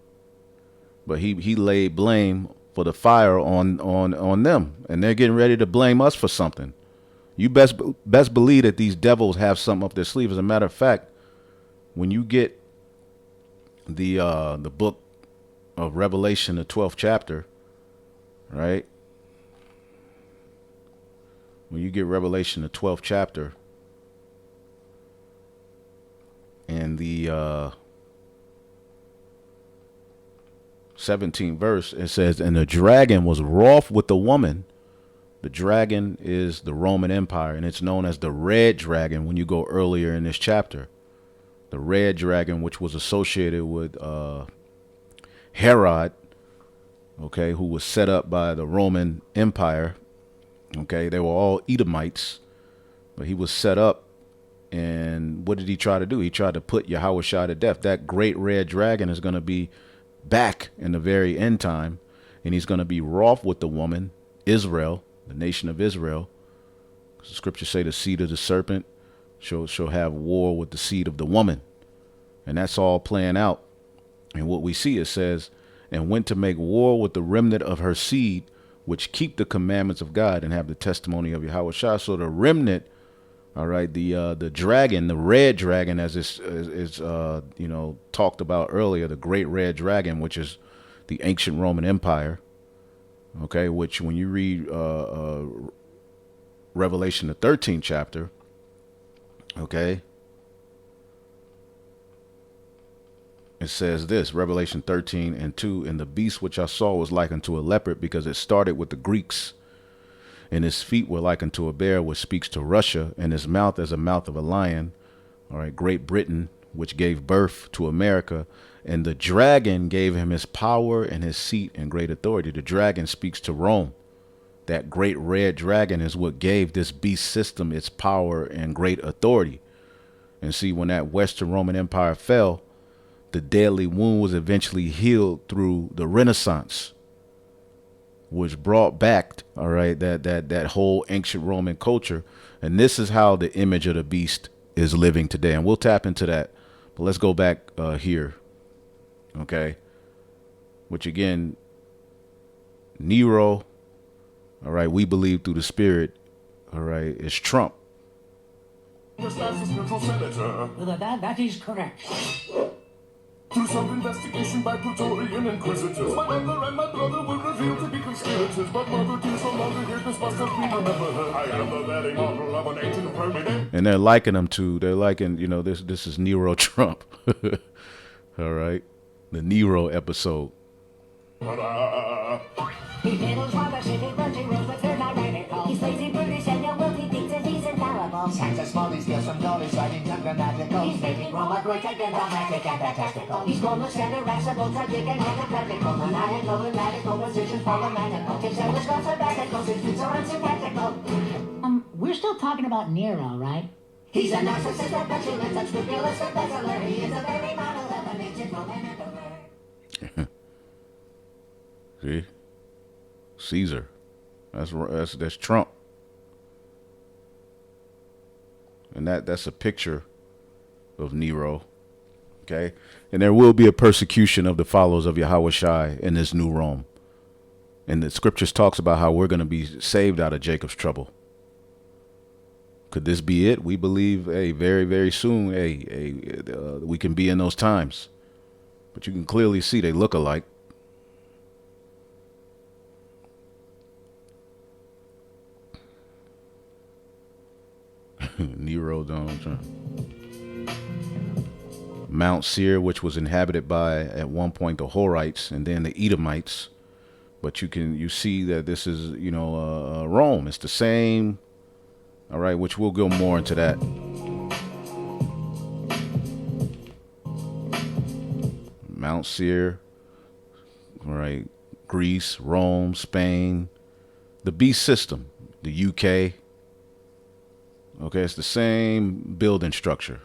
but he laid blame for the fire on them, and they're getting ready to blame us for something. You best believe that these devils have something up their sleeve. As a matter of fact, when you get the book of Revelation, the 12th chapter, right? When you get Revelation, the 12th chapter, and the 17th verse, it says, and the dragon was wroth with the woman. The dragon is the Roman Empire, and it's known as the red dragon when you go earlier in this chapter. The red dragon, which was associated with Herod, okay, who was set up by the Roman Empire. Okay, they were all Edomites, but he was set up. And what did he try to do? He tried to put Yahweh Shai to death. That great red dragon is going to be back in the very end time, and he's going to be wroth with the woman, Israel, the nation of Israel. The scriptures say the seed of the serpent shall have war with the seed of the woman. And that's all playing out. And what we see, it says, and went to make war with the remnant of her seed, which keep the commandments of God and have the testimony of Yahweh Shai. So the remnant, all right, the dragon, the red dragon, as is talked about earlier, the great red dragon, which is the ancient Roman Empire. Okay, which when you read Revelation, the 13th chapter, okay, it says this, Revelation 13:2, and the beast which I saw was like unto a leopard, because it started with the Greeks. And his feet were like unto a bear, which speaks to Russia, and his mouth as a mouth of a lion. All right, Great Britain, which gave birth to America. And the dragon gave him his power and his seat and great authority. The dragon speaks to Rome. That great red dragon is what gave this beast system its power and great authority. And see, when that Western Roman Empire fell, the deadly wound was eventually healed through the Renaissance, which brought back, all right, that whole ancient Roman culture. And this is how the image of the beast is living today. And we'll tap into that. But let's go back here. Okay. Which again, Nero, all right, we believe through the spirit, all right, is Trump. That is correct. To Through some investigation by Praetorian inquisitors, my mother and my brother were revealed to be conspirators. But Mother Goose no longer here, this must have been remember her. I am the very model of an ancient Roman. And they're liking him to. They're liking, you know, this is Nero Trump. All right, the Nero episode. He fiddles while the city bunting rules, but they're not radical. He's lazy, British, and your wealthy thinks that he's infallible. Signs are small, he's got some knowledge, writing tongue grammatical. He's making Rome a great again, dogmatic and fantastical. He's formless and irascible, tragic and hypocritical. Maniacal, ematical, positions problematical. His endless goals are radical, his views are unsympathical. We're still talking about Nero, right? He's a narcissist, a petulant, unscrupulous, embezzler. He is a very model of an ancient Roman emperor. See, Caesar. That's Trump. And that's a picture of Nero. Okay, and there will be a persecution of the followers of Yahweh Shai in this new Rome. And the scriptures talks about how we're going to be saved out of Jacob's trouble. Could this be it? We believe, very, very soon, we can be in those times. But you can clearly see they look alike. Nero, Donald Trump. Mount Seir, which was inhabited by, at one point, the Horites and then the Edomites. But you see that this is, Rome. It's the same. All right, which we'll go more into that. Mount Seir. All right, Greece, Rome, Spain, the beast system, the UK. Okay, it's the same building structure.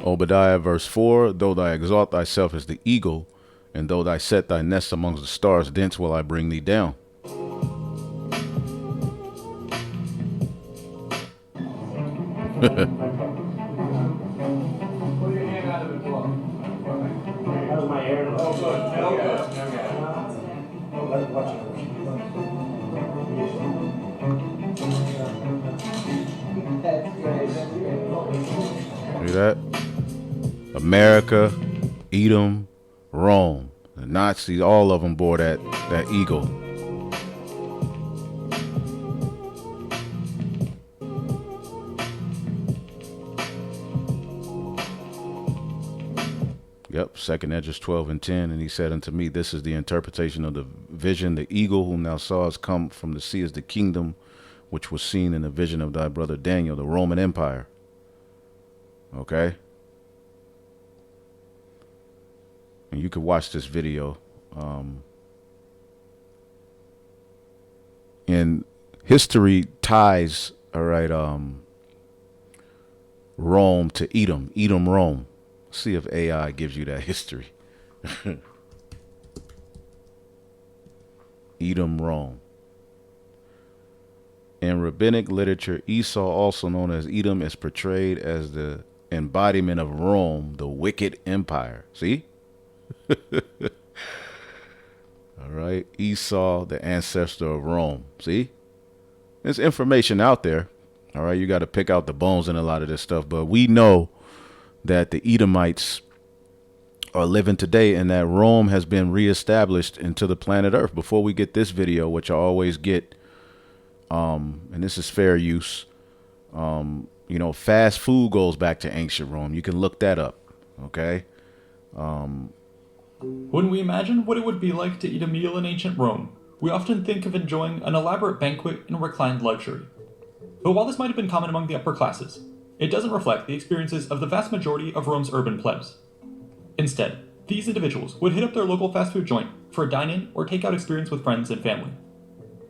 Obadiah verse 4, though thou exalt thyself as the eagle, and though thou set thy nest amongst the stars, thence will I bring thee down. See that? America, Edom, Rome. The Nazis, all of them bore that eagle. Yep, 2 Esdras 12 and 10. And he said unto me, this is the interpretation of the vision. The eagle whom thou sawest come from the sea is the kingdom which was seen in the vision of thy brother Daniel, the Roman Empire. Okay? And you could watch this video. And history ties, all right, Rome to Edom, Rome. See if AI gives you that history. Edom, Rome. In rabbinic literature, Esau, also known as Edom, is portrayed as the embodiment of Rome, the wicked empire. See? All right. Esau, the ancestor of Rome. See? There's information out there. All right. You got to pick out the bones in a lot of this stuff. But we know that the Edomites are living today and that Rome has been reestablished into the planet Earth. Before we get this video, which I always get, and this is fair use, fast food goes back to ancient Rome. You can look that up. Okay. When we imagine what it would be like to eat a meal in ancient Rome, we often think of enjoying an elaborate banquet in reclined luxury. But while this might have been common among the upper classes, it doesn't reflect the experiences of the vast majority of Rome's urban plebs. Instead, these individuals would hit up their local fast food joint for a dine-in or take-out experience with friends and family.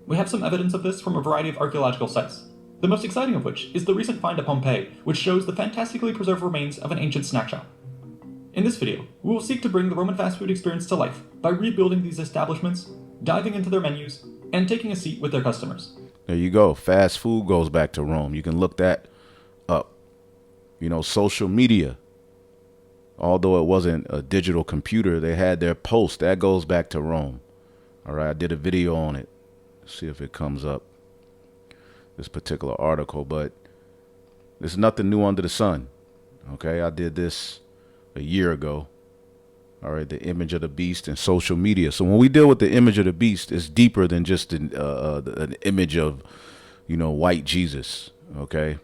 We have some evidence of this from a variety of archaeological sites, the most exciting of which is the recent find at Pompeii, which shows the fantastically preserved remains of an ancient snack shop. In this video, we will seek to bring the Roman fast food experience to life by rebuilding these establishments, diving into their menus, and taking a seat with their customers. There you go. Fast food goes back to Rome. You can look that up. Social media. Although it wasn't a digital computer, they had their post. That goes back to Rome. All right, I did a video on it. Let's see if it comes up. this particular article, but there's nothing new under the sun. Okay, I did this a year ago. All right, the image of the beast and social media. So when we deal with the image of the beast, it's deeper than just an image of, white Jesus. Okay,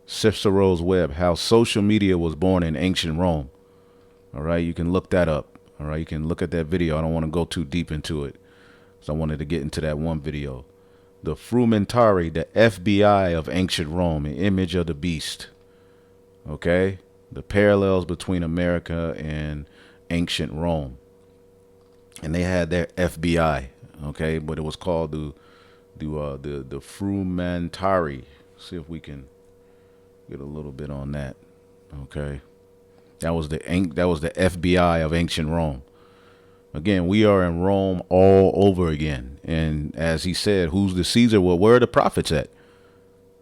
Cicero's Web, how social media was born in ancient Rome. All right, you can look that up. All right, you can look at that video. I don't want to go too deep into it, so I wanted to get into that one video. The Frumentari, the FBI of ancient Rome, an image of the beast. Okay, the parallels between America and ancient Rome, and they had their FBI. Okay, but it was called the Frumentari. See if we can get a little bit on that. Okay, that was the FBI of ancient Rome. Again, we are in Rome all over again. And as he said, who's the Caesar? Well, where are the prophets at?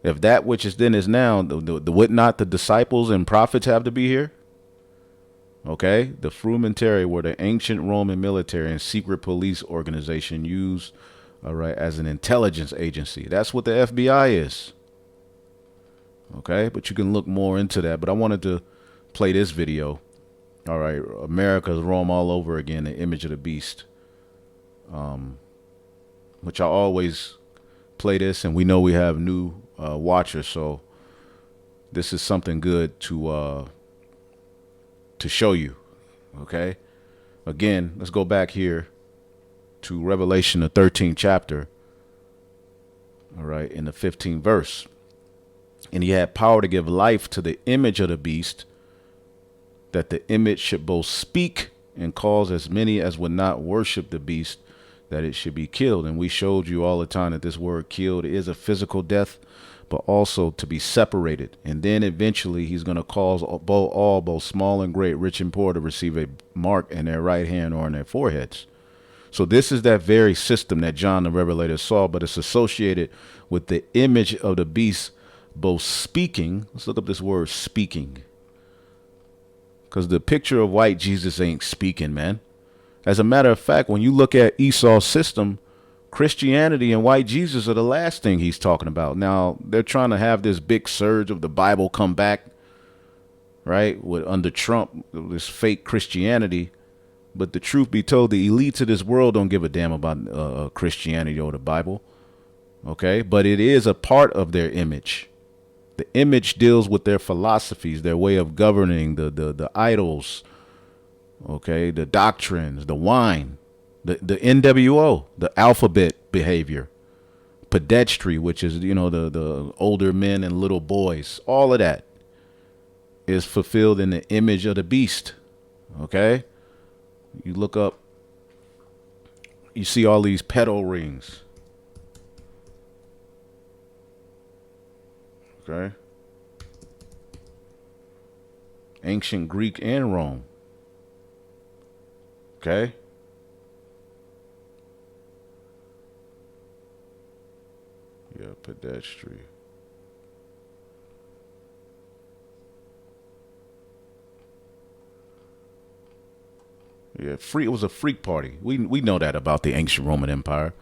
If that which is then is now, would not the disciples and prophets have to be here? Okay, the Frumentari were the ancient Roman military and secret police organization used, all right, as an intelligence agency. That's what the FBI is. Okay, but you can look more into that. But I wanted to play this video. All right, America's Rome all over again, the image of the beast. Which I always play this, and we know we have new watchers, so this is something good to show you. Okay, again, let's go back here to Revelation, the 13th chapter. All right, in the 15th verse, and he had power to give life to the image of the beast, that the image should both speak and cause as many as would not worship the beast, that it should be killed. And we showed you all the time that this word killed is a physical death, but also to be separated. And then eventually he's going to cause both small and great, rich and poor, to receive a mark in their right hand or in their foreheads. So this is that very system that John the Revelator saw, but it's associated with the image of the beast, both speaking. Let's look up this word speaking. Because the picture of white Jesus ain't speaking, man. As a matter of fact, when you look at Esau's system, Christianity and white Jesus are the last thing he's talking about. Now, they're trying to have this big surge of the Bible come back, right, under Trump, this fake Christianity. But the truth be told, the elites of this world don't give a damn about Christianity or the Bible. Okay, but it is a part of their image. The image deals with their philosophies, their way of governing, the idols, okay, the doctrines, the wine, the NWO, the alphabet behavior, pedestry, which is, the older men and little boys. All of that is fulfilled in the image of the beast. Okay, you look up, you see all these pedal rings. Okay. Ancient Greek and Rome. Okay. Yeah, pedestry. Yeah, it was a freak party. We know that about the ancient Roman Empire.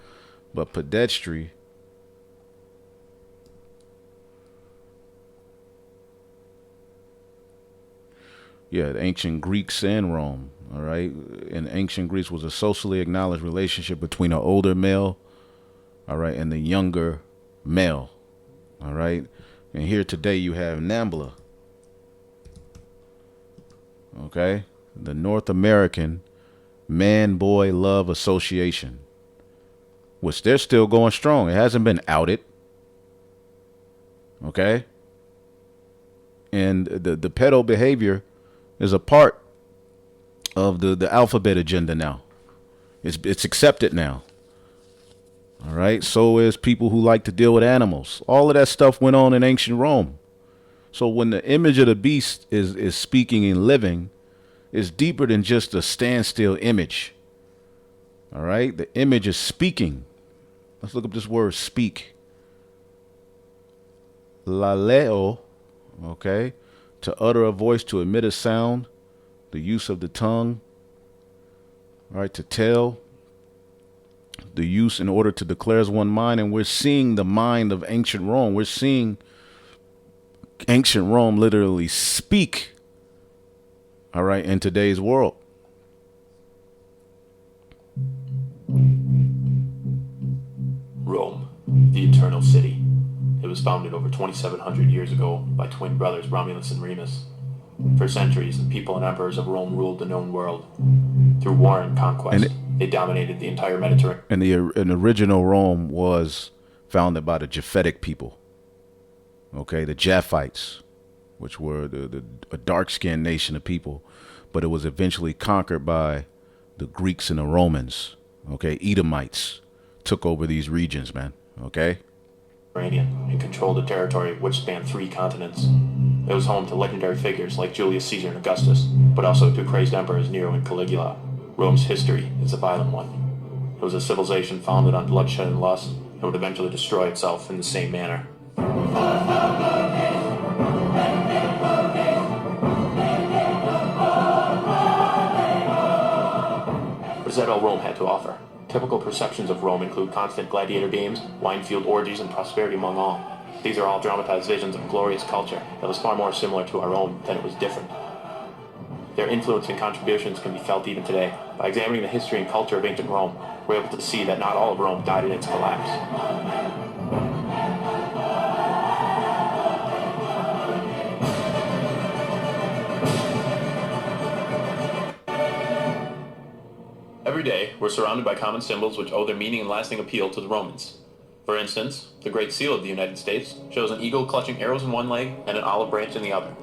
But pedestry, yeah, the ancient Greeks and Rome, all right? In ancient Greece was a socially acknowledged relationship between an older male, all right, and the younger male, all right? And here today you have NAMBLA, okay? The North American Man-Boy Love Association, which they're still going strong. It hasn't been outed, okay? And the pedo behavior is a part of the alphabet agenda now. It's accepted now. All right. So is people who like to deal with animals. All of that stuff went on in ancient Rome. So when the image of the beast is speaking and living, it's deeper than just a standstill image. All right. The image is speaking. Let's look up this word speak. Laleo. Okay. To utter a voice, to emit a sound, the use of the tongue, all right, to tell, the use in order to declare as one mind. And we're seeing the mind of ancient Rome. We're seeing ancient Rome literally speak, all right, in today's world. Rome, the eternal city. It was founded over 2,700 years ago by twin brothers Romulus and Remus. For centuries, the people and emperors of Rome ruled the known world. Through war and conquest, they dominated the entire Mediterranean. And the original Rome was founded by the Japhetic people, okay, the Japhites, which were a dark-skinned nation of people, but it was eventually conquered by the Greeks and the Romans, okay. Edomites took over these regions, man, okay. And controlled a territory which spanned 3 continents. It was home to legendary figures like Julius Caesar and Augustus, but also to crazed emperors Nero and Caligula. Rome's history is a violent one. It was a civilization founded on bloodshed and lust, and would eventually destroy itself in the same manner. What is that all Rome had to offer? Typical perceptions of Rome include constant gladiator games, wine-fueled orgies, and prosperity among all. These are all dramatized visions of glorious culture that was far more similar to our own than it was different. Their influence and contributions can be felt even today. By examining the history and culture of ancient Rome, we're able to see that not all of Rome died in its collapse. Every day, we're surrounded by common symbols which owe their meaning and lasting appeal to the Romans. For instance, the Great Seal of the United States shows an eagle clutching arrows in one leg and an olive branch in the other.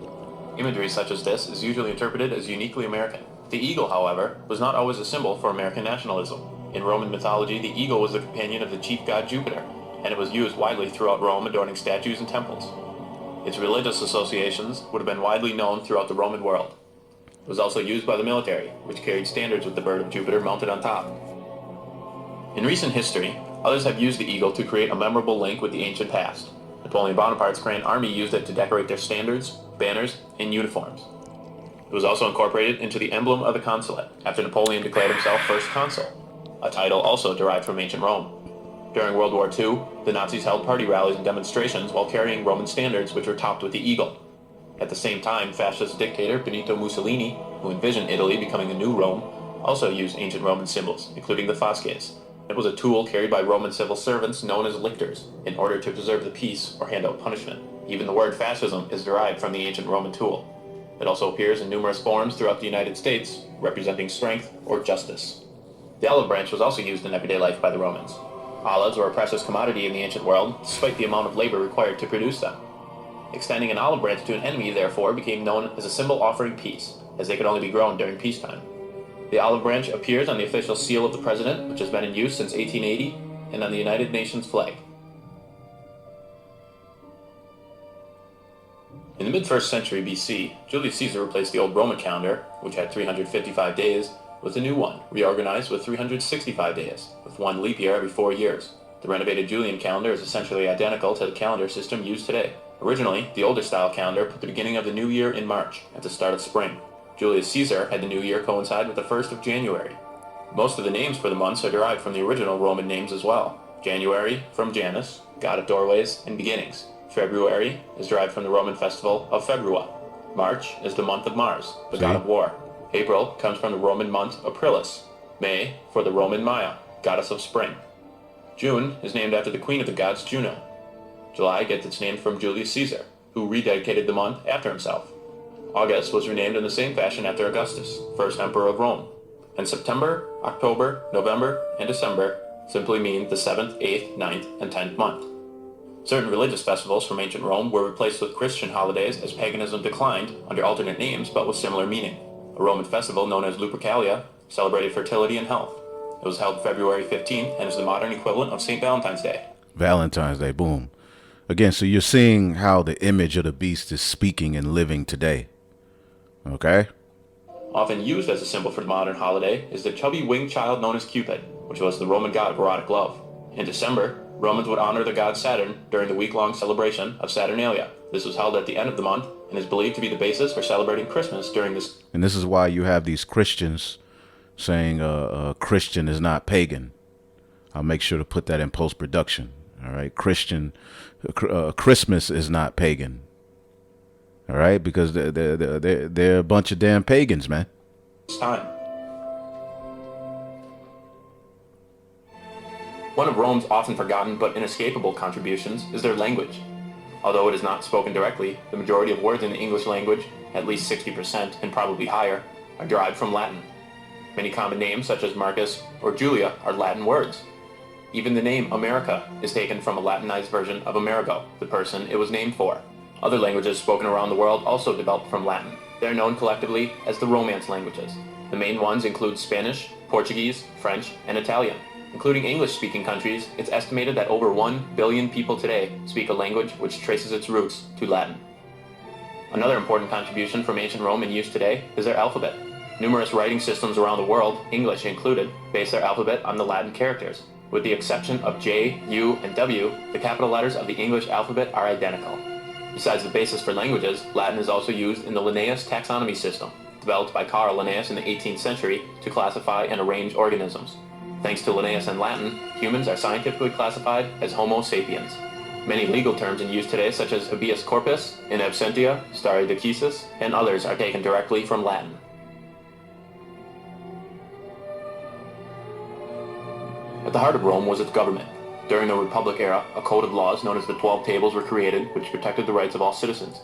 Imagery such as this is usually interpreted as uniquely American. The eagle, however, was not always a symbol for American nationalism. In Roman mythology, the eagle was the companion of the chief god Jupiter, and it was used widely throughout Rome, adorning statues and temples. Its religious associations would have been widely known throughout the Roman world. It was also used by the military, which carried standards with the bird of Jupiter mounted on top. In recent history, others have used the eagle to create a memorable link with the ancient past. Napoleon Bonaparte's Grand Army used it to decorate their standards, banners, and uniforms. It was also incorporated into the emblem of the consulate, after Napoleon declared himself first consul, a title also derived from ancient Rome. During World War II, the Nazis held party rallies and demonstrations while carrying Roman standards which were topped with the eagle. At the same time, fascist dictator Benito Mussolini, who envisioned Italy becoming a new Rome, also used ancient Roman symbols, including the fasces. It was a tool carried by Roman civil servants known as lictors, in order to preserve the peace or hand out punishment. Even the word fascism is derived from the ancient Roman tool. It also appears in numerous forms throughout the United States, representing strength or justice. The olive branch was also used in everyday life by the Romans. Olives were a precious commodity in the ancient world, despite the amount of labor required to produce them. Extending an olive branch to an enemy, therefore, became known as a symbol offering peace, as they could only be grown during peacetime. The olive branch appears on the official seal of the president, which has been in use since 1880, and on the United Nations flag. In the mid-1st century BC, Julius Caesar replaced the old Roman calendar, which had 355 days, with a new one, reorganized with 365 days, with one leap year every 4 years. The renovated Julian calendar is essentially identical to the calendar system used today. Originally, the older style calendar put the beginning of the new year in March, at the start of spring. Julius Caesar had the new year coincide with the 1st of January. Most of the names for the months are derived from the original Roman names as well. January, from Janus, god of doorways and beginnings. February is derived from the Roman festival of Februa. March is the month of Mars, the god of war. April comes from the Roman month Aprilis. May, for the Roman Maya, goddess of spring. June is named after the queen of the gods, Juno. July gets its name from Julius Caesar, who rededicated the month after himself. August was renamed in the same fashion after Augustus, first emperor of Rome. And September, October, November, and December simply mean the 7th, 8th, 9th, and 10th month. Certain religious festivals from ancient Rome were replaced with Christian holidays as paganism declined under alternate names but with similar meaning. A Roman festival known as Lupercalia celebrated fertility and health. It was held February 15th and is the modern equivalent of St. Valentine's Day. Valentine's Day, boom. Again, so you're seeing how the image of the beast is speaking and living today. Okay? Often used as a symbol for the modern holiday is the chubby winged child known as Cupid, which was the Roman god of erotic love. In December, Romans would honor the god Saturn during the week-long celebration of Saturnalia. This was held at the end of the month and is believed to be the basis for celebrating Christmas during this. And this is why you have these Christians saying Christian is not pagan. I'll make sure to put that in post-production. All right. Christmas is not pagan. All right. Because they're a bunch of damn pagans, man. Time. One of Rome's often forgotten but inescapable contributions is their language. Although it is not spoken directly, the majority of words in the English language, at least 60% and probably higher, are derived from Latin. Many common names such as Marcus or Julia are Latin words. Even the name America is taken from a Latinized version of Amerigo, the person it was named for. Other languages spoken around the world also developed from Latin. They are known collectively as the Romance languages. The main ones include Spanish, Portuguese, French, and Italian. Including English-speaking countries, it's estimated that over 1 billion people today speak a language which traces its roots to Latin. Another important contribution from ancient Rome in use today is their alphabet. Numerous writing systems around the world, English included, base their alphabet on the Latin characters. With the exception of J, U, and W, the capital letters of the English alphabet are identical. Besides the basis for languages, Latin is also used in the Linnaeus taxonomy system, developed by Carl Linnaeus in the 18th century to classify and arrange organisms. Thanks to Linnaeus and Latin, humans are scientifically classified as Homo sapiens. Many legal terms in use today, such as habeas corpus, in absentia, stare decisis, and others are taken directly from Latin. At the heart of Rome was its government. During the Republic era, a code of laws known as the 12 Tables were created, which protected the rights of all citizens.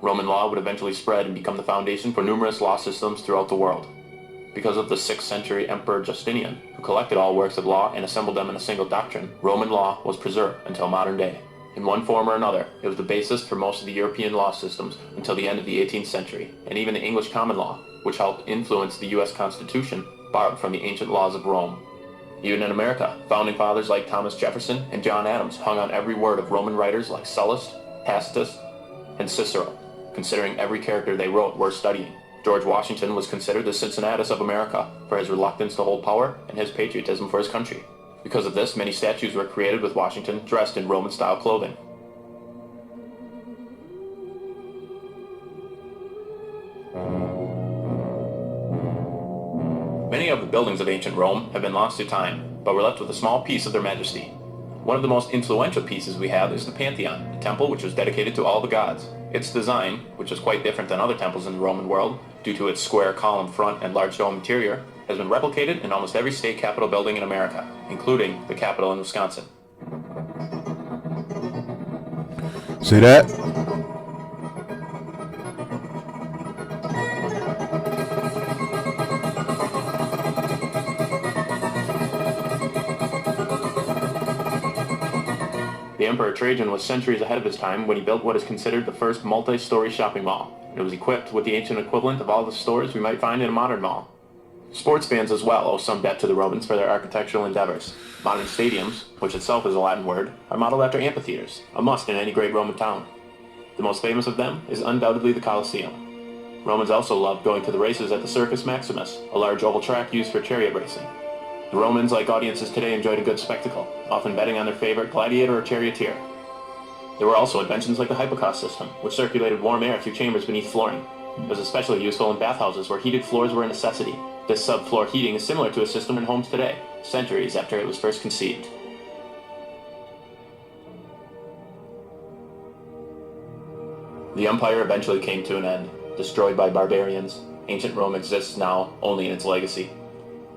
Roman law would eventually spread and become the foundation for numerous law systems throughout the world. Because of the 6th century Emperor Justinian, who collected all works of law and assembled them in a single doctrine, Roman law was preserved until modern day. In one form or another, it was the basis for most of the European law systems until the end of the 18th century, and even the English common law, which helped influence the U.S. Constitution, borrowed from the ancient laws of Rome. Even in America, founding fathers like Thomas Jefferson and John Adams hung on every word of Roman writers like Sallust, Tacitus, and Cicero, considering every character they wrote worth studying. George Washington was considered the Cincinnatus of America for his reluctance to hold power and his patriotism for his country. Because of this, many statues were created with Washington dressed in Roman-style clothing. Many of the buildings of ancient Rome have been lost to time, but we're left with a small piece of their majesty. One of the most influential pieces we have is the Pantheon, a temple which was dedicated to all the gods. Its design, which is quite different than other temples in the Roman world, due to its square column front and large dome interior, has been replicated in almost every state capitol building in America, including the Capitol in Wisconsin. See that? The Emperor Trajan was centuries ahead of his time when he built what is considered the first multi-story shopping mall. It was equipped with the ancient equivalent of all the stores we might find in a modern mall. Sports fans as well owe some debt to the Romans for their architectural endeavors. Modern stadiums, which itself is a Latin word, are modeled after amphitheaters, a must in any great Roman town. The most famous of them is undoubtedly the Colosseum. Romans also loved going to the races at the Circus Maximus, a large oval track used for chariot racing. The Romans, like audiences today, enjoyed a good spectacle, often betting on their favorite gladiator or charioteer. There were also inventions like the hypocaust system, which circulated warm air through chambers beneath flooring. It was especially useful in bathhouses where heated floors were a necessity. This subfloor heating is similar to a system in homes today, centuries after it was first conceived. The empire eventually came to an end, destroyed by barbarians. Ancient Rome exists now only in its legacy.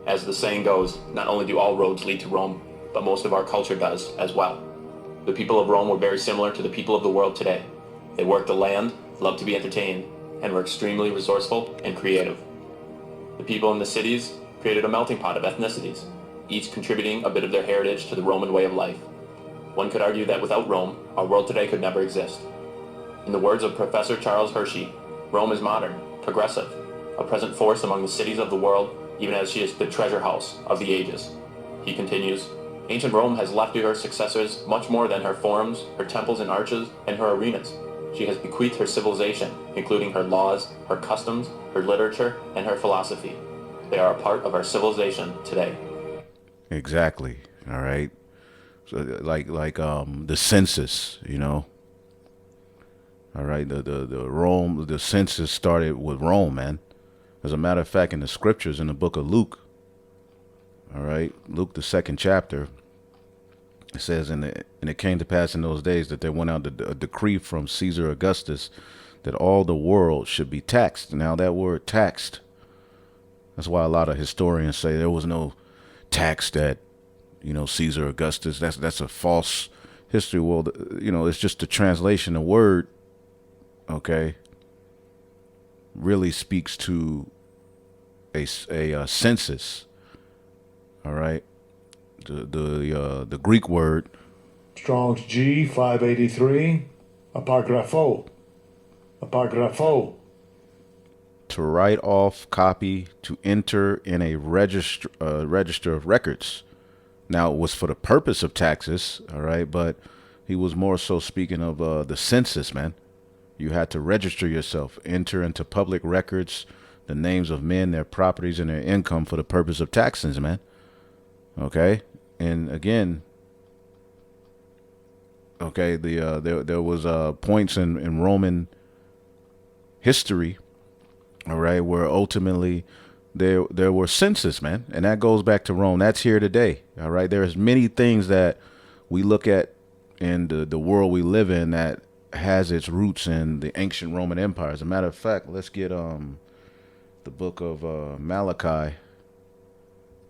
As the saying goes, not only do all roads lead to Rome, but most of our culture does as well. The people of Rome were very similar to the people of the world today. They worked the land, loved to be entertained, and were extremely resourceful and creative. The people in the cities created a melting pot of ethnicities, each contributing a bit of their heritage to the Roman way of life. One could argue that without Rome, our world today could never exist. In the words of Professor Charles Hershey, Rome is modern, progressive, a present force among the cities of the world, even as she is the treasure house of the ages. He continues, ancient Rome has left to her successors much more than her forums, her temples and arches, and her arenas. She has bequeathed her civilization, including her laws, her customs, her literature, and her philosophy. They are a part of our civilization today. Exactly. All right. So like the census, you know. All right. The census started with Rome, man. As a matter of fact, in the scriptures in the book of Luke, all right, Luke, the 2nd chapter, It says, and it came to pass in those days that there went out a decree from Caesar Augustus that all the world should be taxed. Now that word taxed, that's why a lot of historians say there was no tax that, Caesar Augustus. That's a false history. Well, it's just the translation. The word, okay, really speaks to a census. All right, the Greek word. Strong's G 583. Apographo. Apographo. To write off, copy, to enter in a register of records. Now, it was for the purpose of taxes, all right, but he was more so speaking of the census, man. You had to register yourself, enter into public records the names of men, their properties, and their income for the purpose of taxes, man. Okay, and again, okay, there was points in Roman history, all right, where ultimately there were census, man, and that goes back to Rome. That's here today, all right. There's many things that we look at in the world we live in that has its roots in the ancient Roman Empire. As a matter of fact, let's get the book of Malachi,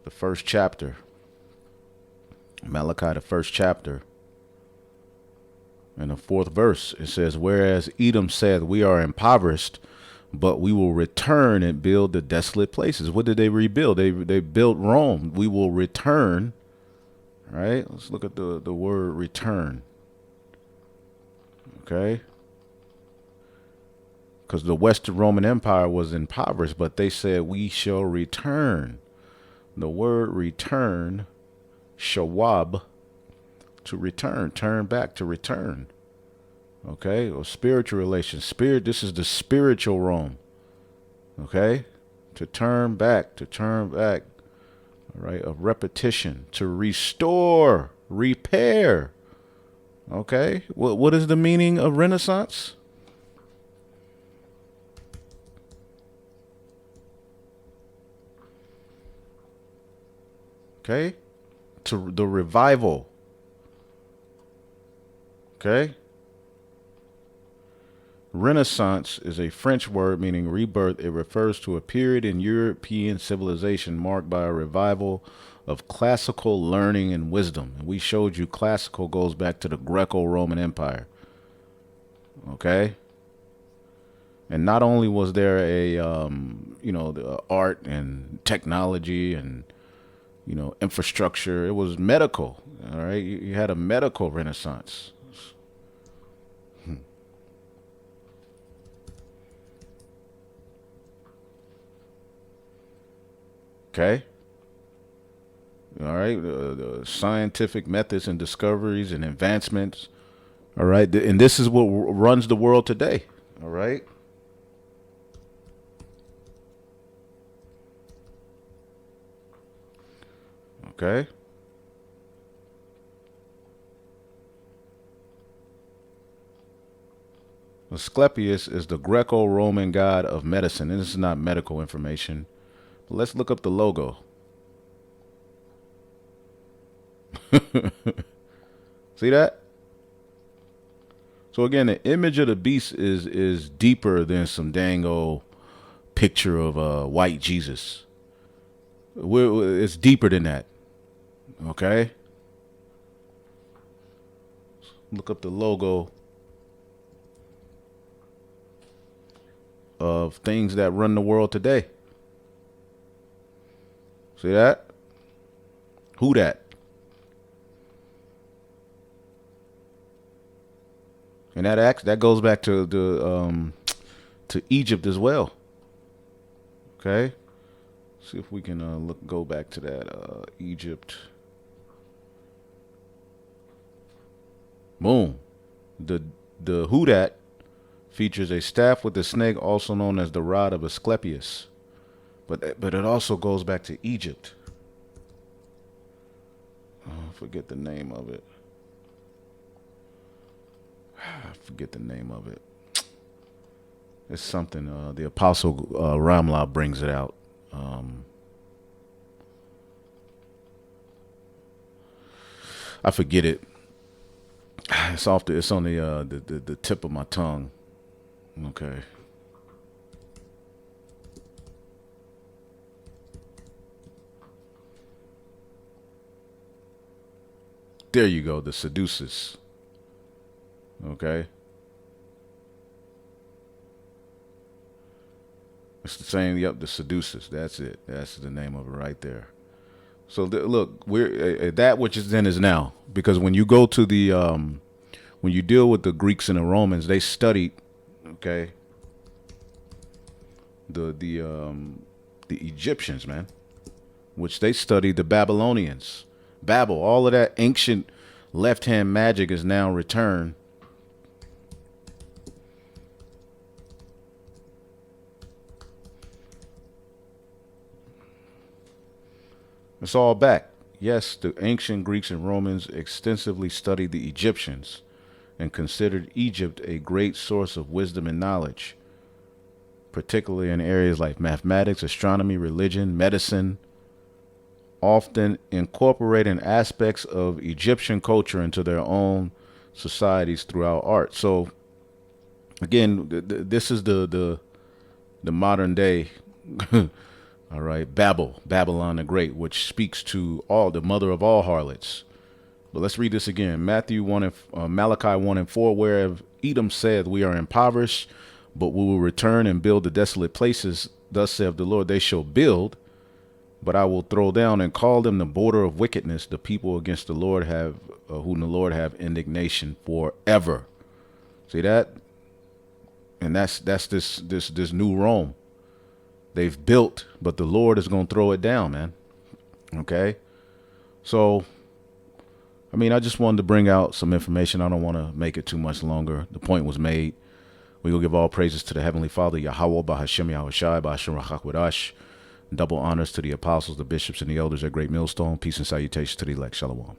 the first chapter. Malachi, the first chapter. In the 4th verse, it says, whereas Edom said, we are impoverished, but we will return and build the desolate places. What did they rebuild? They built Rome. We will return. All right, let's look at the word return. Okay. Because the Western Roman Empire was impoverished, but they said, we shall return. The word return, shawab, to return, turn back, to return. Okay, or spiritual relations. Spirit, this is the spiritual Rome. Okay, to turn back, all right, of repetition, to restore, repair. Okay, what is the meaning of Renaissance? Okay, to the revival. Okay. Renaissance is a French word meaning rebirth. It refers to a period in European civilization marked by a revival of classical learning and wisdom. And we showed you classical goes back to the Greco-Roman Empire. Okay. And not only was there a, the art and technology and, infrastructure, it was medical. All right. You had a medical renaissance. Okay. All right. The scientific methods and discoveries and advancements. All right. And this is what runs the world today. All right. Okay. Asclepius is the Greco-Roman god of medicine. And this is not medical information. Let's look up the logo. See that? So again, the image of the beast is deeper than some dang old picture of a white Jesus. It's deeper than that. Okay? Look up the logo of things that run the world today. See that? Who that? And that goes back to Egypt as well. Okay, see if we can go back to that Egypt. Boom. The who that features a staff with a snake, also known as the rod of Asclepius. But it also goes back to Egypt. Oh, I forget the name of it. It's something. The Apostle Ramla brings it out. I forget it. It's on the tip of my tongue. Okay. There you go, the seduces. Okay. It's the same, yep, the seduces. That's it. That's the name of it right there. So look, we're that which is then is now. Because when you go to the when you deal with the Greeks and the Romans, they studied, okay, the Egyptians, man, which they studied the Babylonians. Babel, all of that ancient left-hand magic is now returned. It's all back. Yes, the ancient Greeks and Romans extensively studied the Egyptians and considered Egypt a great source of wisdom and knowledge, particularly in areas like mathematics, astronomy, religion, medicine, often incorporating aspects of Egyptian culture into their own societies throughout art. So, again, this is the modern day, all right, Babylon the Great, which speaks to all the mother of all harlots. But let's read this again. Malachi 1:4, whereas Edom saith, we are impoverished, but we will return and build the desolate places. Thus saith the Lord, they shall build, but I will throw down and call them the border of wickedness, the people against the Lord whom the Lord have indignation forever. See that? And that's this new Rome. They've built, but the Lord is going to throw it down, man. Okay? So, I mean, I just wanted to bring out some information. I don't want to make it too much longer. The point was made. We will give all praises to the Heavenly Father, Yahweh, Bahashem, Yahushai, Bahashem, Rachakwadash. Double honors to the apostles, the bishops, and the elders at Great Millstone. Peace and salutations to the elect. Shalom.